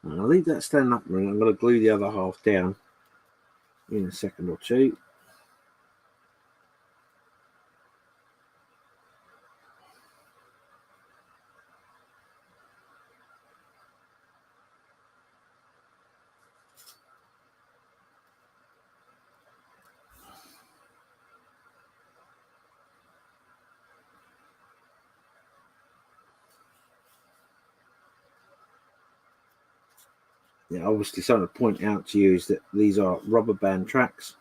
And I'll leave that stand up and I'm going to glue the other half down in a second or two. Yeah, obviously something to point out to you is that these are rubber band tracks.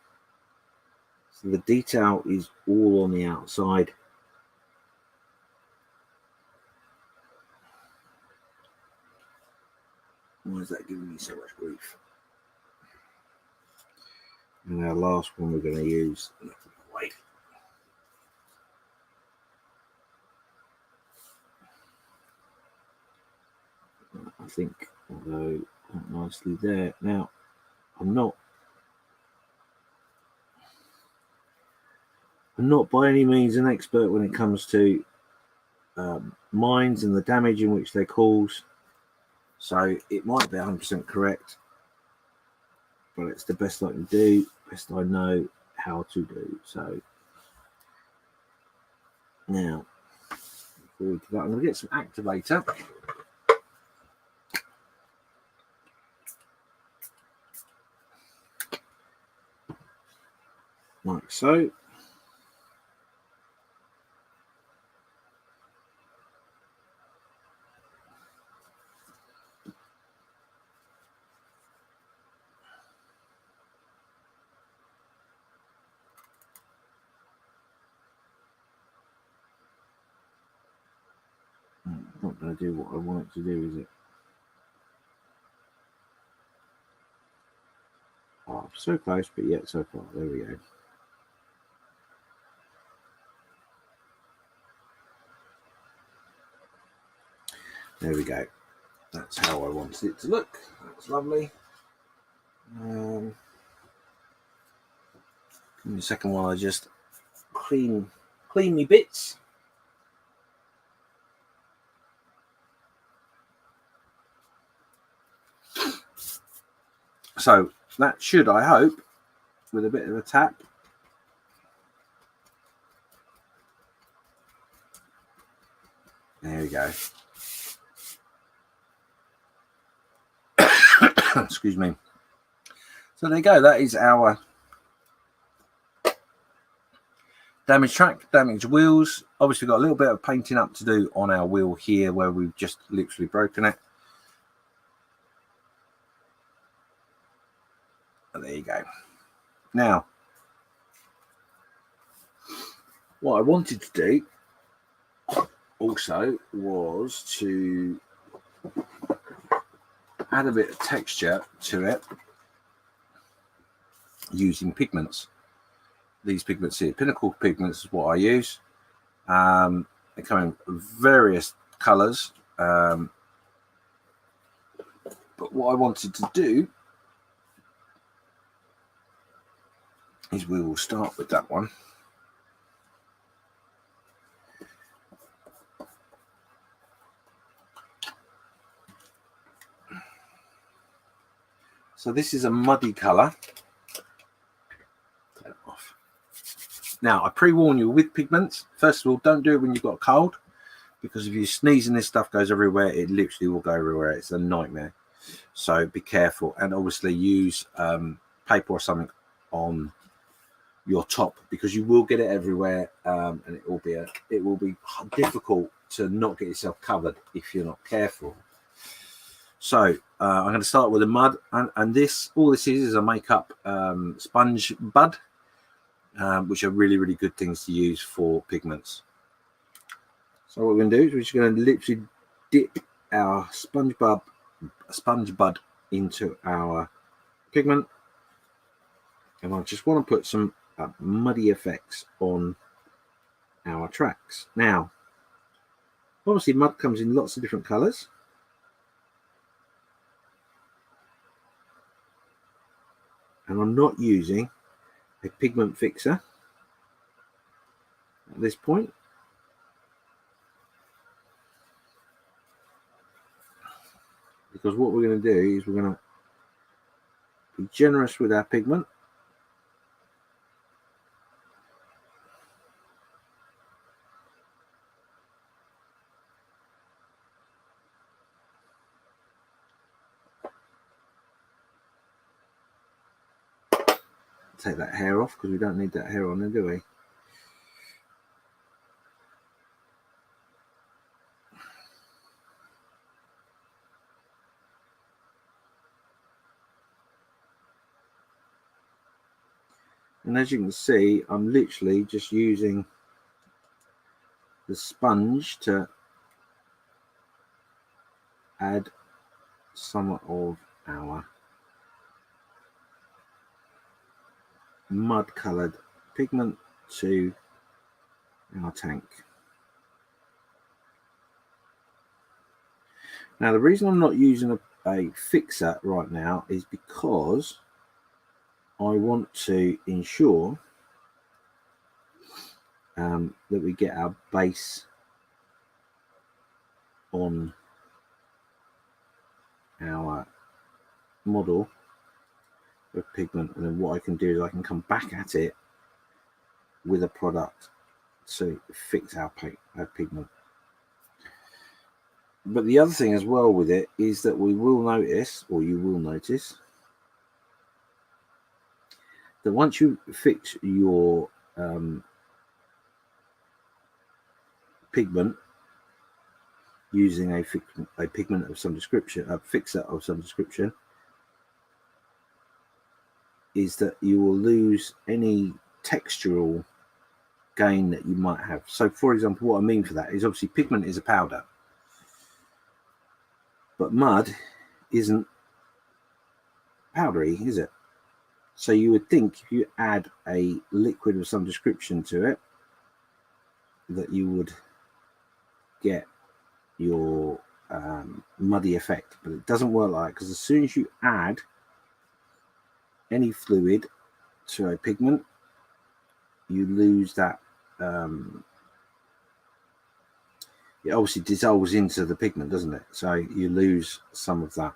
So the detail is all on the outside. Why is that giving me so much grief? And our last one we're going to use. Wait. I think although quite nicely there. Now, I'm not by any means an expert when it comes to mines and the damage in which they cause. So it might be 100% correct, but it's the best I can do, best I know how to do. So now, before we do that, I'm going to get some activator. Like so. Not going to do what I want it to do, is it? Oh, so close, but yet so far. There we go. There we go. That's how I wanted it to look. That's lovely. Give me a second while I just clean me bits. So that should, I hope, with a bit of a tap, there we go. Excuse me. So there you go. That is our damaged track, damaged wheels. Obviously got a little bit of painting up to do on our wheel here where we've just literally broken it. And there you go. Now, what I wanted to do also was to add a bit of texture to it using pigments. These pigments here, Pinnacle pigments is what I use. They come in various colours, but what I wanted to do is we will start with that one. So this is a muddy colour. Take it off. Now, I pre-warn you with pigments. First of all, don't do it when you've got a cold, because if you sneeze and this stuff goes everywhere, it literally will go everywhere. It's a nightmare. So be careful, and obviously use paper or something on your top, because you will get it everywhere, and it will be difficult to not get yourself covered if you're not careful. So I'm going to start with the mud, and this, all this is a makeup sponge bud, which are really, really good things to use for pigments. So what we're going to do is we're just going to literally dip our sponge bud into our pigment, and I just want to put some muddy effects on our tracks. Now, obviously mud comes in lots of different colours. And I'm not using a pigment fixer at this point. Because what we're going to do is we're going to be generous with our pigment. Take that hair off, because we don't need that hair on there, do we? And as you can see, I'm literally just using the sponge to add some of our mud coloured pigment to our tank. Now, the reason I'm not using a fixer right now is because I want to ensure that we get our base on our model of pigment, and then what I can do is I can come back at it with a product to fix our pigment. But the other thing as well with it is that we will notice, or you will notice, that once you fix your pigment using a pigment of some description, a fixer of some description, is that you will lose any textural gain that you might have. So, for example, what I mean for that is obviously pigment is a powder, but mud isn't powdery, is it? So you would think if you add a liquid of some description to it, that you would get your muddy effect, but it doesn't work like that, because as soon as you add any fluid to a pigment, you lose that. It obviously dissolves into the pigment, doesn't it? So you lose some of that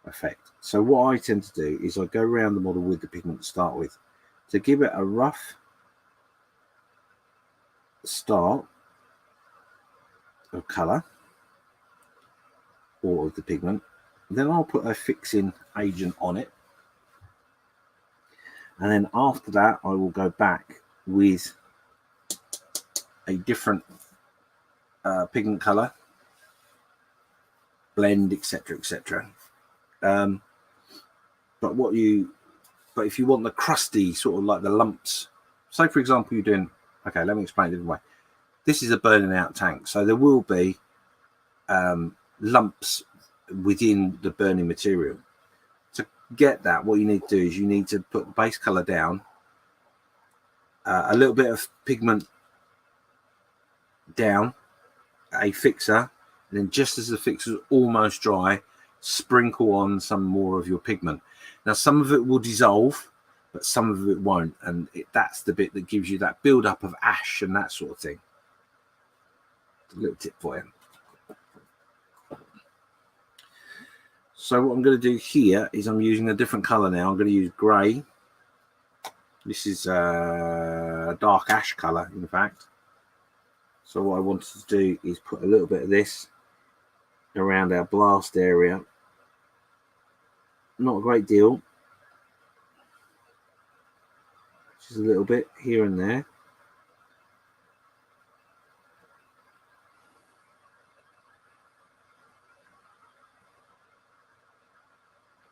effect. So what I tend to do is I go around the model with the pigment to start with, to give it a rough start of colour or of the pigment. Then I'll put a fixing agent on it, and then after that I will go back with a different pigment colour, blend, etc., etc. But if you want the crusty sort of like the lumps, say for example you're doing, okay, let me explain it a different way. This is a burning out tank, so there will be lumps within the burning material. To get that, what you need to do is you need to put the base color down, a little bit of pigment down, a fixer, and then just as the fixer is almost dry, sprinkle on some more of your pigment. Now some of it will dissolve, but some of it won't, and that's the bit that gives you that build up of ash and that sort of thing. A little tip for you. So what I'm going to do here is I'm using a different color now. I'm going to use grey. This is a dark ash color, in fact. So what I wanted to do is put a little bit of this around our blast area. Not a great deal. Just a little bit here and there.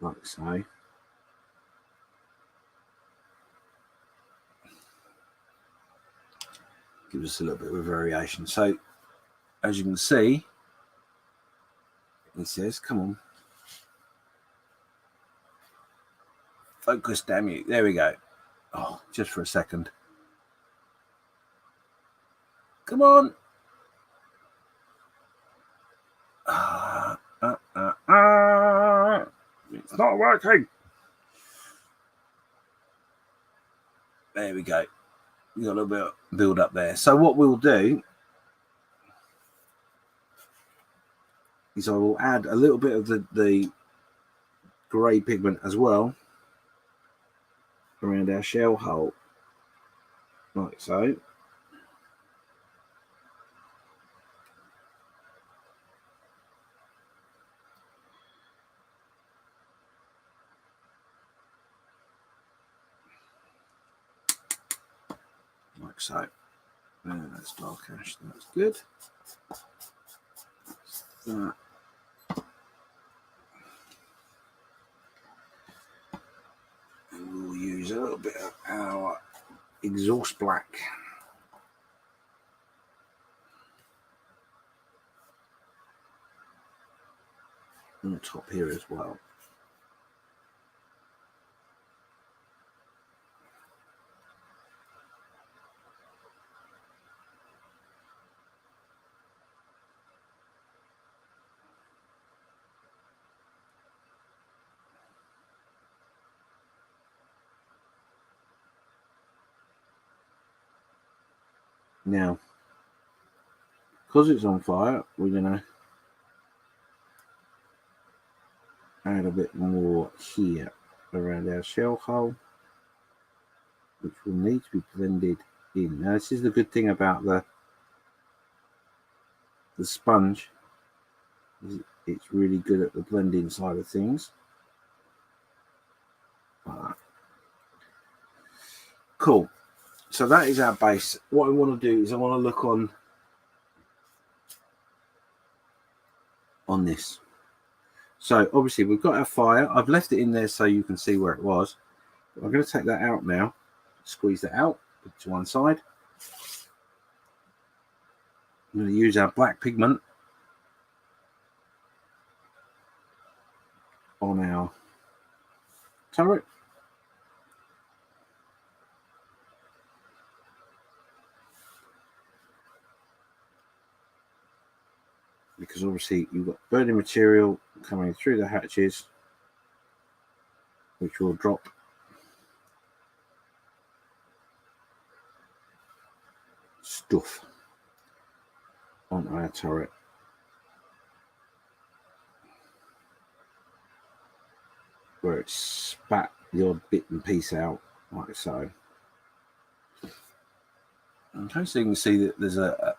Like so. Gives us a little bit of a variation. So as you can see, it says, come on, focus, damn you. There we go. Oh, just for a second. Come on. It's not working. There we go. We got a little bit of build up there. So what we'll do is I will add a little bit of the grey pigment as well around our shell hole, like so. Like so. That's dark ash, that's good. That. And we'll use a little bit of our exhaust black. On the top here as well. Now, because it's on fire, we're going to add a bit more here around our shell hole, which will need to be blended in. Now, this is the good thing about the sponge. It's really good at the blending side of things. Cool. So that is our base. What I want to do is I want to look on this. So obviously we've got our fire. I've left it in there so you can see where it was. I'm going to take that out now. Squeeze that out, put it to one side. I'm going to use our black pigment on our turret. because obviously you've got burning material coming through the hatches, which will drop stuff on our turret. Where it's spat the odd bit and piece out, like so. Okay, so you can see that there's a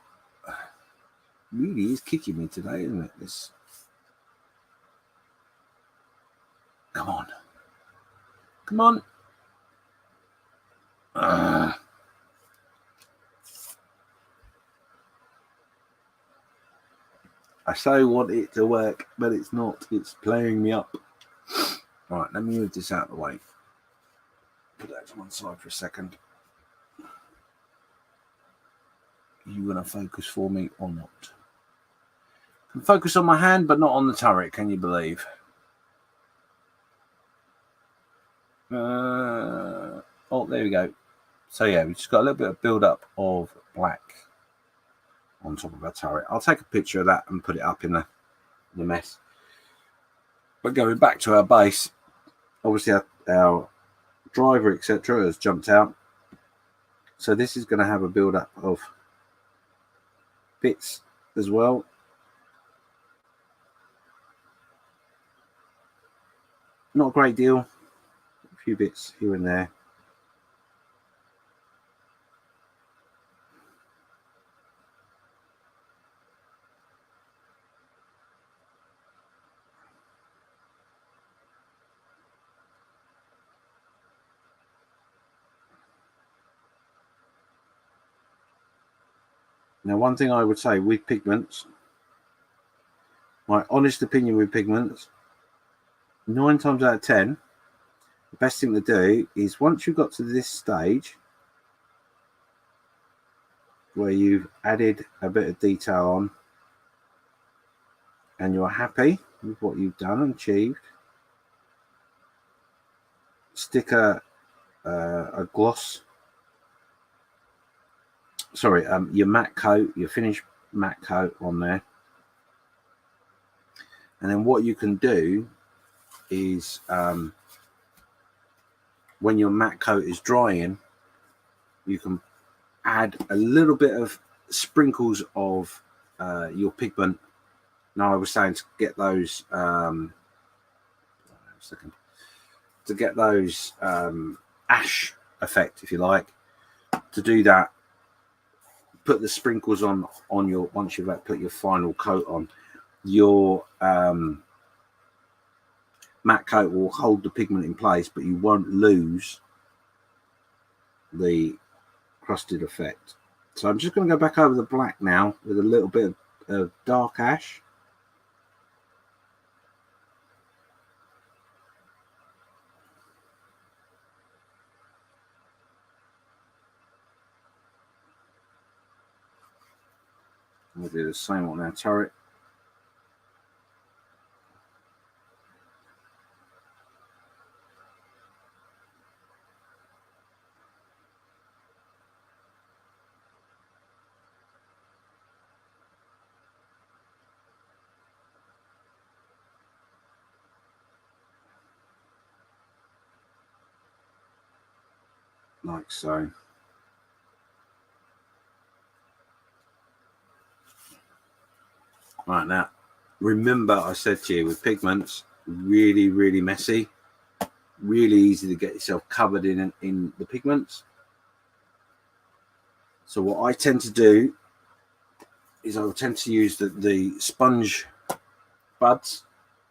really is kicking me today, isn't it? This. Come on. Come on. I so want it to work, but it's not. It's playing me up. Right, let me move this out of the way. Put that to one side for a second. Are you going to focus for me or not? I can focus on my hand, but not on the turret. Can you believe? Oh, there we go. So yeah, we've just got a little bit of build-up of black on top of our turret. I'll take a picture of that and put it up in the mess. But going back to our base, obviously our driver, etc., has jumped out. So this is going to have a build-up of bits as well. Not a great deal. A few bits here and there. Now, one thing I would say with pigments, my honest opinion with pigments, 9 times out of 10, the best thing to do is once you've got to this stage where you've added a bit of detail on and you're happy with what you've done and achieved, stick a gloss, sorry, your matte coat, your finished matte coat on there. And then what you can do is when your matte coat is drying, you can add a little bit of sprinkles of your pigment. Now I was saying to get those ash effect, if you like. To do that, put the sprinkles on your, once you've put your final coat on, your matte coat will hold the pigment in place, but you won't lose the crusted effect. So I'm just going to go back over the black now with a little bit of dark ash. We'll do the same on our turret. Like so. Right, now remember I said to you with pigments, really messy, really easy to get yourself covered in the pigments. So what I tend to do is I will tend to use the sponge buds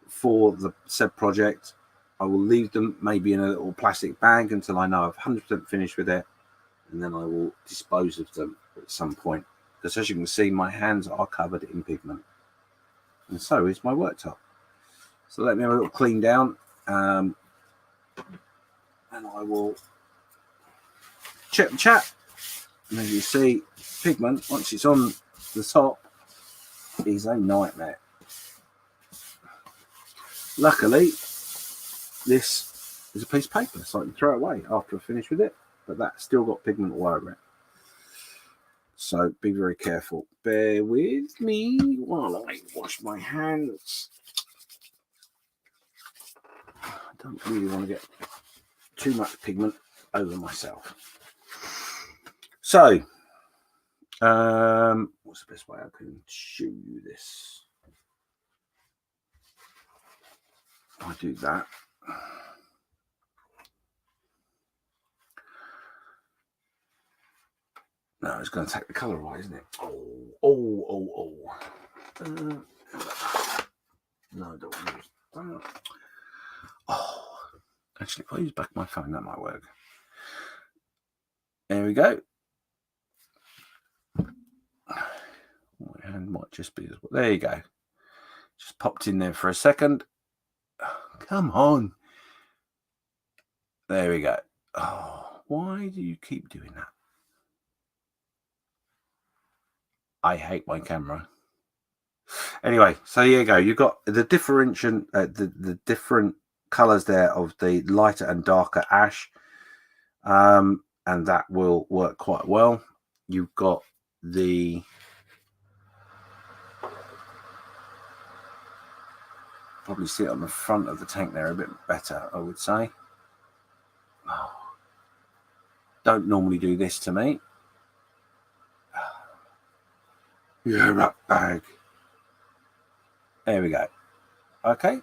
for the said project. I will leave them maybe in a little plastic bag until I know I've 100% finished with it, and then I will dispose of them at some point, because as you can see, my hands are covered in pigment, and so is my worktop. So let me have a little clean down, and I will chat. And as you see, pigment, once it's on the top, is a nightmare. Luckily, this is a piece of paper, so I can throw it away after I finish with it, but that's still got pigment all over it. So be very careful. Bear with me while I wash my hands. I don't really want to get too much pigment over myself. So, what's the best way I can show you this? I do that. No, it's going to take the colour away, isn't it? Oh. No, I don't want to use that. Oh, actually, if I use back my phone, that might work. There we go. My hand might just be as well. There you go. Just popped in there for a second. Oh, come on. There we go. Oh, why do you keep doing that? I hate my camera. Anyway, so here you go. You've got the differentiation, the different colors there of the lighter and darker ash, and that will work quite well. You've got the probably see it on the front of the tank there a bit better, I would say. Oh, don't normally do this to me. Yeah, rat bag. There we go. Okay.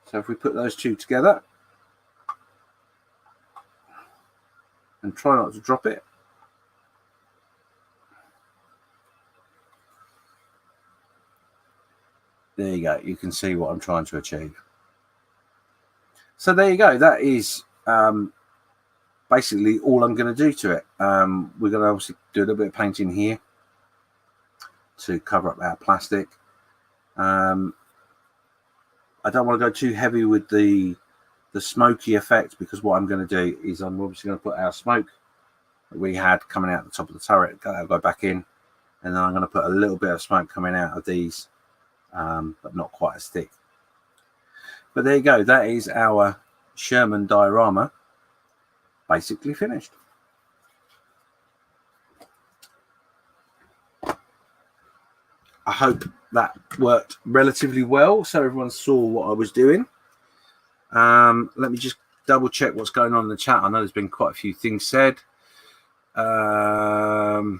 So if we put those two together and try not to drop it. There you go. You can see what I'm trying to achieve. So there you go. That is basically all I'm going to do to it. We're going to obviously do a little bit of painting here to cover up our plastic. I don't want to go too heavy with the smoky effect, because what I'm going to do is I'm obviously going to put our smoke that we had coming out the top of the turret, go back in, and then I'm going to put a little bit of smoke coming out of these, but not quite as thick. But there you go. That is our Sherman diorama basically finished. I hope that worked relatively well, so everyone saw what I was doing. Let me just double check what's going on in the chat. I know there's been quite a few things said. Oh,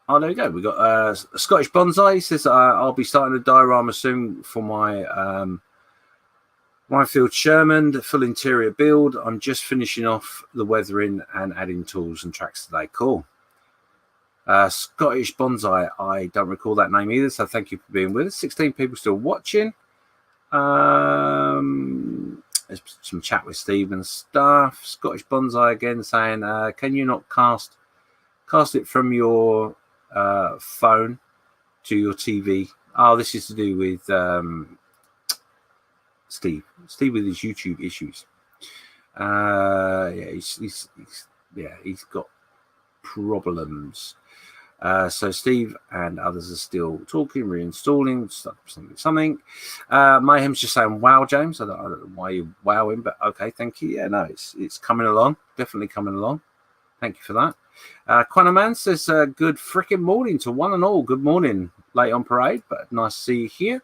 there we go. We got Scottish Bonsai says I'll be starting a diorama soon for my Minefield Sherman, the full interior build. I'm just finishing off the weathering and adding tools and tracks today. Cool. Scottish Bonsai, I don't recall that name either, so thank you for being with us. 16 people still watching. There's some chat with Steve and stuff. Scottish Bonsai again saying, can you not cast it from your phone to your TV? Oh, this is to do with Steve with his YouTube issues. Yeah, he's got problems. So Steve and others are still talking, reinstalling something. Mayhem's just saying, "Wow, James." I don't know why you wowing, but okay, thank you. Yeah, no, it's coming along, definitely coming along. Thank you for that. Quanaman says, "Good freaking morning to one and all. Good morning, late on parade, but nice to see you here."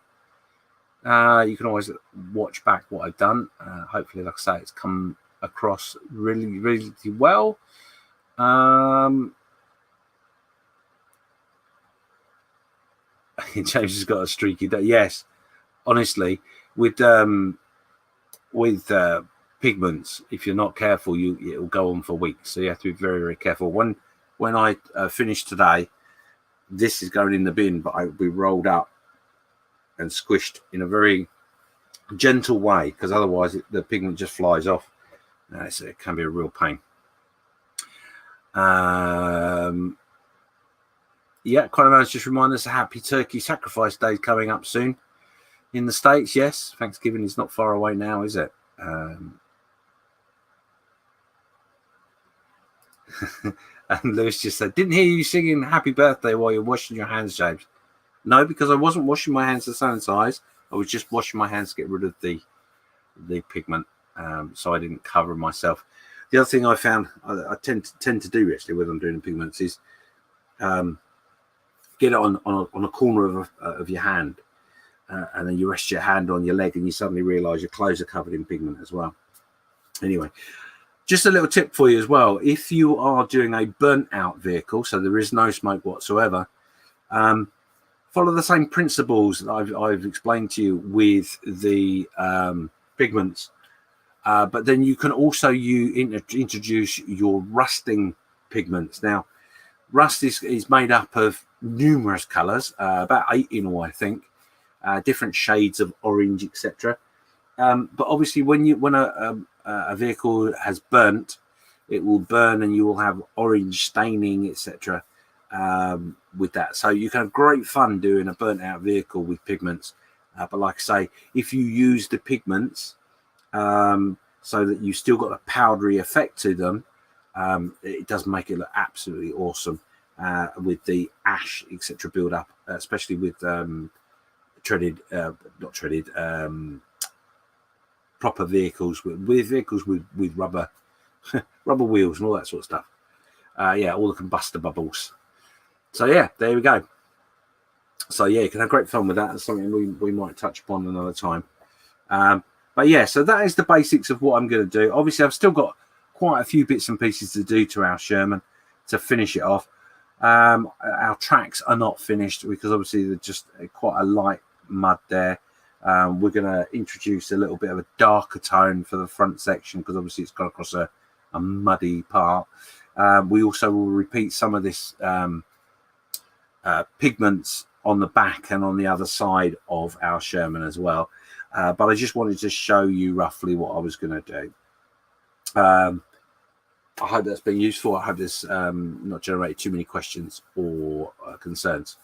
You can always watch back what I've done. Hopefully, like I say, it's come across really, really well. James has got a streaky day. Yes, honestly, with pigments, if you're not careful, it'll go on for weeks. So you have to be very, very careful. When I finish today, this is going in the bin, but it will be rolled up and squished in a very gentle way, because otherwise the pigment just flies off. So it can be a real pain. Yeah, Quanaman's just remind us, a happy Turkey Sacrifice Day coming up soon in the States. Yes, Thanksgiving is not far away now, is it? And Lewis just said, "Didn't hear you singing Happy Birthday while you're washing your hands, James." No, because I wasn't washing my hands to sanitize. I was just washing my hands to get rid of the pigment. so I didn't cover myself. The other thing I found I tend to do actually when I'm doing the pigments is get it on a corner of your hand, and then you rest your hand on your leg, and you suddenly realise your clothes are covered in pigment as well. Anyway, just a little tip for you as well. If you are doing a burnt out vehicle, so there is no smoke whatsoever, follow the same principles that I've explained to you with the pigments. But then you can also introduce your rusting pigments. Now, rust is made up of numerous colours, about 8 in all, I think, different shades of orange, etc. But obviously, when a vehicle has burnt, it will burn, and you will have orange staining, etc. With that. So you can have great fun doing a burnt out vehicle with pigments. But like I say, if you use the pigments so that you still got a powdery effect to them, it does make it look absolutely awesome with the ash, etc. build up, especially with proper vehicles, with vehicles with rubber wheels and all that sort of stuff. Yeah, all the combustor bubbles. So yeah, there we go. So yeah, you can have great fun with that. That's something we might touch upon another time. But yeah, so that is the basics of what I'm going to do. Obviously, I've still got quite a few bits and pieces to do to our Sherman to finish it off. Our tracks are not finished because obviously they're just quite a light mud there. We're going to introduce a little bit of a darker tone for the front section because obviously it's gone across a muddy part. We also will repeat some of this pigments on the back and on the other side of our Sherman as well. But I just wanted to show you roughly what I was going to do. I hope that's been useful. I hope this not generated too many questions or concerns.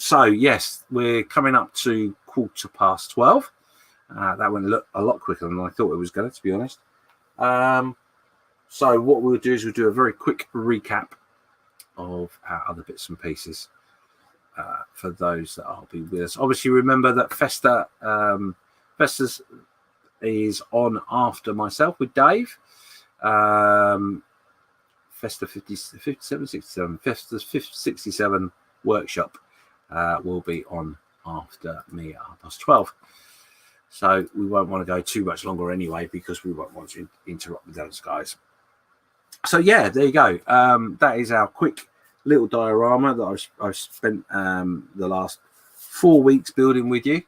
So yes, we're coming up to 12:15. That went a lot quicker than I thought it was going to be honest. So what we'll do is we'll do a very quick recap of our other bits and pieces for those that will be with us. Obviously, remember that Festus is on after myself with Dave. Festa 67, Festa's 67 workshop will be on after me at 12:30. So we won't want to go too much longer anyway because we won't want to interrupt with those guys. So yeah, there you go. That is our quick little diorama that I've spent the last 4 weeks building with you.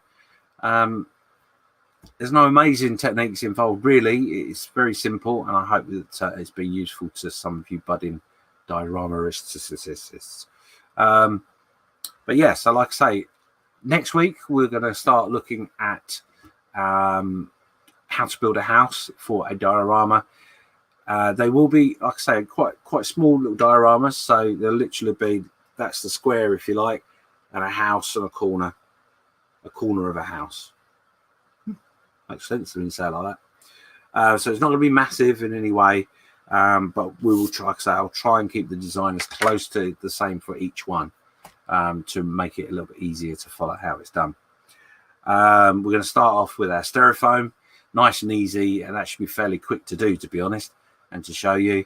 There's no amazing techniques involved really. It's very simple, and I hope that it's been useful to some of you budding dioramaists. But yeah, so like I say, next week we're going to start looking at how to build a house for a diorama. They will be, like I say, quite small little dioramas. So they'll literally be, that's the square if you like, and a house and a corner of a house. Makes sense when you say it like that. So it's not going to be massive in any way, but we will try. Like I say, I'll try and keep the design as close to the same for each one to make it a little bit easier to follow how it's done. We're going to start off with our styrofoam, nice and easy, and that should be fairly quick to do, to be honest, and to show you.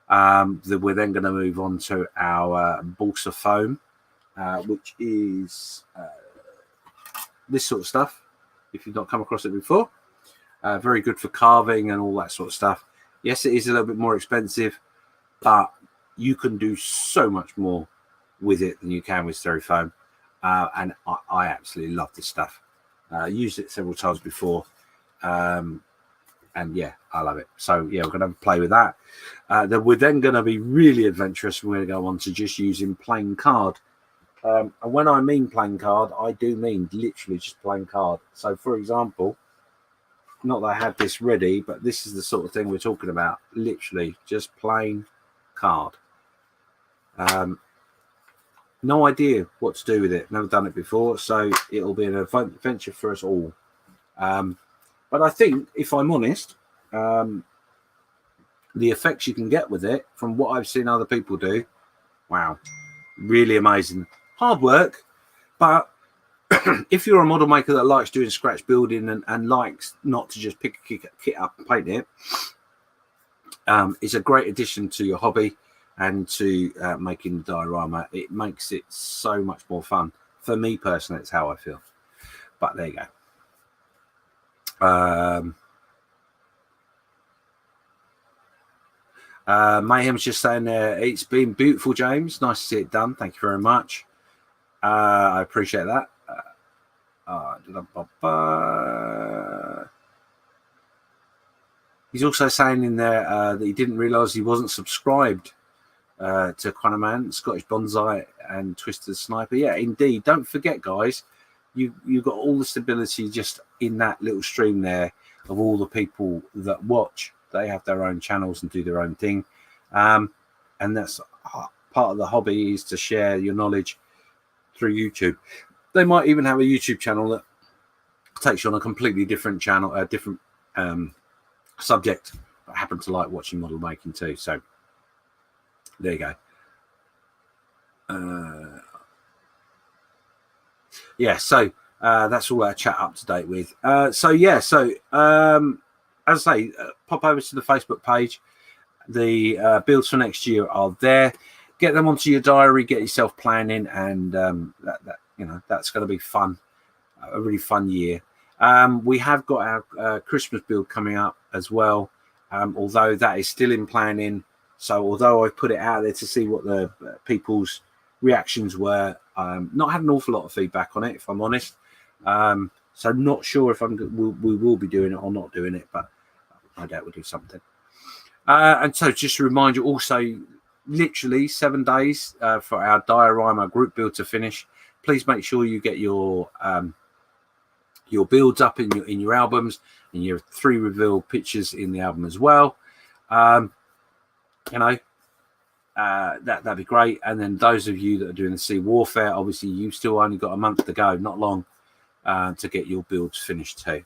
We're then going to move on to our balsa foam, which is this sort of stuff. If you've not come across it before, very good for carving and all that sort of stuff. Yes, it is a little bit more expensive, but you can do so much more with it than you can with styrofoam. And I absolutely love this stuff. Used it several times before. And yeah, I love it. So yeah, we're going to have a play with that. Then we're then going to be really adventurous. We're going to go on to just using plain card. And when I mean plain card, I do mean literally just plain card. So for example, not that I had this ready, but this is the sort of thing we're talking about. Literally just plain card. No idea what to do with it. Never done it before. So it'll be an adventure for us all. But I think, if I'm honest, the effects you can get with it, from what I've seen other people do, wow, really amazing. Hard work, but if you're a model maker that likes doing scratch building and likes not to just pick a kit up and paint it, it's a great addition to your hobby and to making the diorama. It makes it so much more fun. For me personally, it's how I feel. But there you go. Mayhem's just saying there, it's been beautiful, James. Nice to see it done. Thank you very much. I appreciate that. He's also saying in there that he didn't realise he wasn't subscribed to Quanaman, Scottish Bonsai, and Twisted Sniper. Yeah, indeed. Don't forget, guys, you've got all the stability just in that little stream there of all the people that watch. They have their own channels and do their own thing. And that's part of the hobby, is to share your knowledge through YouTube. They might even have a YouTube channel that takes you on a completely different channel, a different subject, but happen to like watching model making too. So there you go. Yeah, so that's all our chat up to date with. As I say, pop over to the Facebook page. The builds for next year are there. Get them onto your diary. Get yourself planning, and that's going to be fun. A really fun year. We have got our Christmas build coming up as well, although that is still in planning. So although I put it out there to see what the people's reactions were, not had an awful lot of feedback on it, if I'm honest. So not sure if we will be doing it or not doing it, but I doubt we'll do something. And so just to remind you, also literally 7 days for our diorama group build to finish. Please make sure you get your builds up in your albums, and your 3 reveal pictures in the album as well. That'd be great. And then those of you that are doing the Sea Warfare, obviously you've still only got a month to go, not long, to get your builds finished too.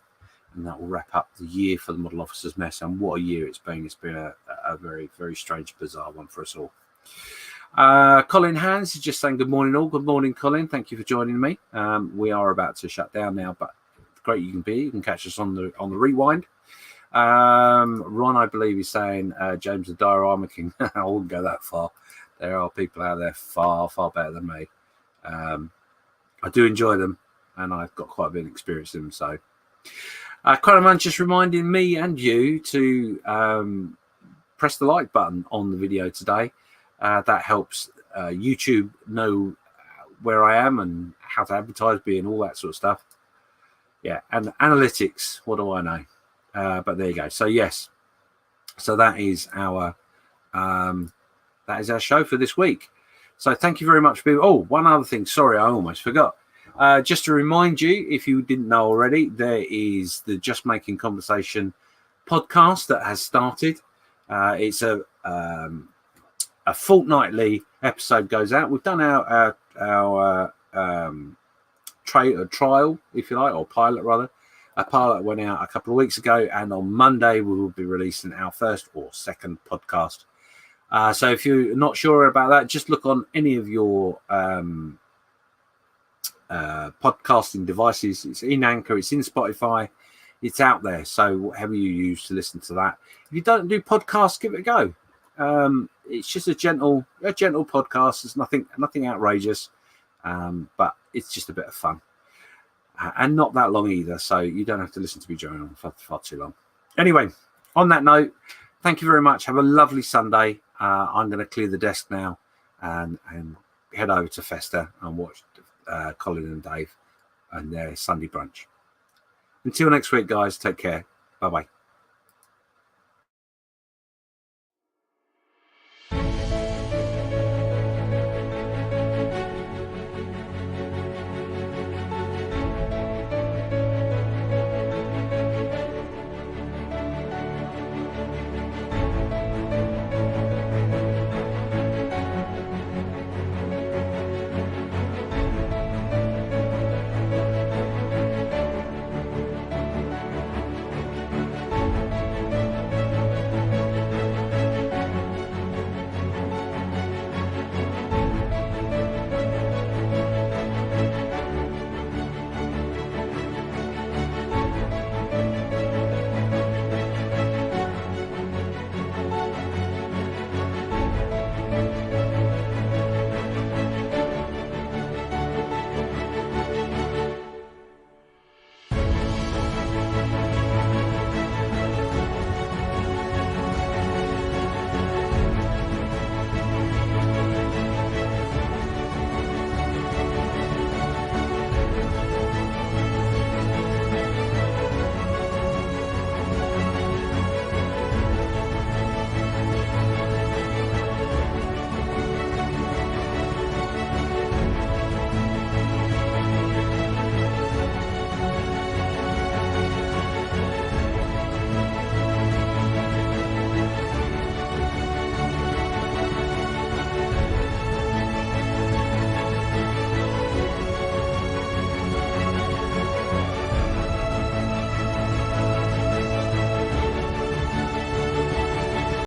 And that will wrap up the year for the Model Officers Mess. And what a year it's been. It's been a very, very strange, bizarre one for us all. Colin Hans is just saying good morning all. Good morning, Colin. Thank you for joining me. We are about to shut down now, but great you can be. You can catch us on the rewind. Ron, I believe, is saying James the Diorama King. I wouldn't go that far. There are people out there far, far better than me. I do enjoy them, and I've got quite a bit of experience in them. So, Quanaman just reminding me and you to press the like button on the video today. That helps YouTube know where I am and how to advertise me and all that sort of stuff. Yeah, and analytics, what do I know? But there you go. So yes, so that is our show for this week. So thank you very much for being. Oh, one other thing. Sorry, I almost forgot. Just to remind you, if you didn't know already, there is the Just Making Conversation podcast that has started. It's a fortnightly episode goes out. We've done our trial, if you like, or pilot rather. A pilot went out a couple of weeks ago, and on Monday we will be releasing our first or second podcast. So if you're not sure about that, just look on any of your podcasting devices. It's in Anchor, it's in Spotify, it's out there. So whatever you use to listen to that. If you don't do podcasts, give it a go. It's just a gentle podcast. There's nothing outrageous, but it's just a bit of fun. And not that long either, so you don't have to listen to me drone on for far too long. Anyway, on that note, thank you very much. Have a lovely Sunday. I'm going to clear the desk now and head over to Festa and watch Colin and Dave and their Sunday brunch. Until next week, guys, take care. Bye-bye.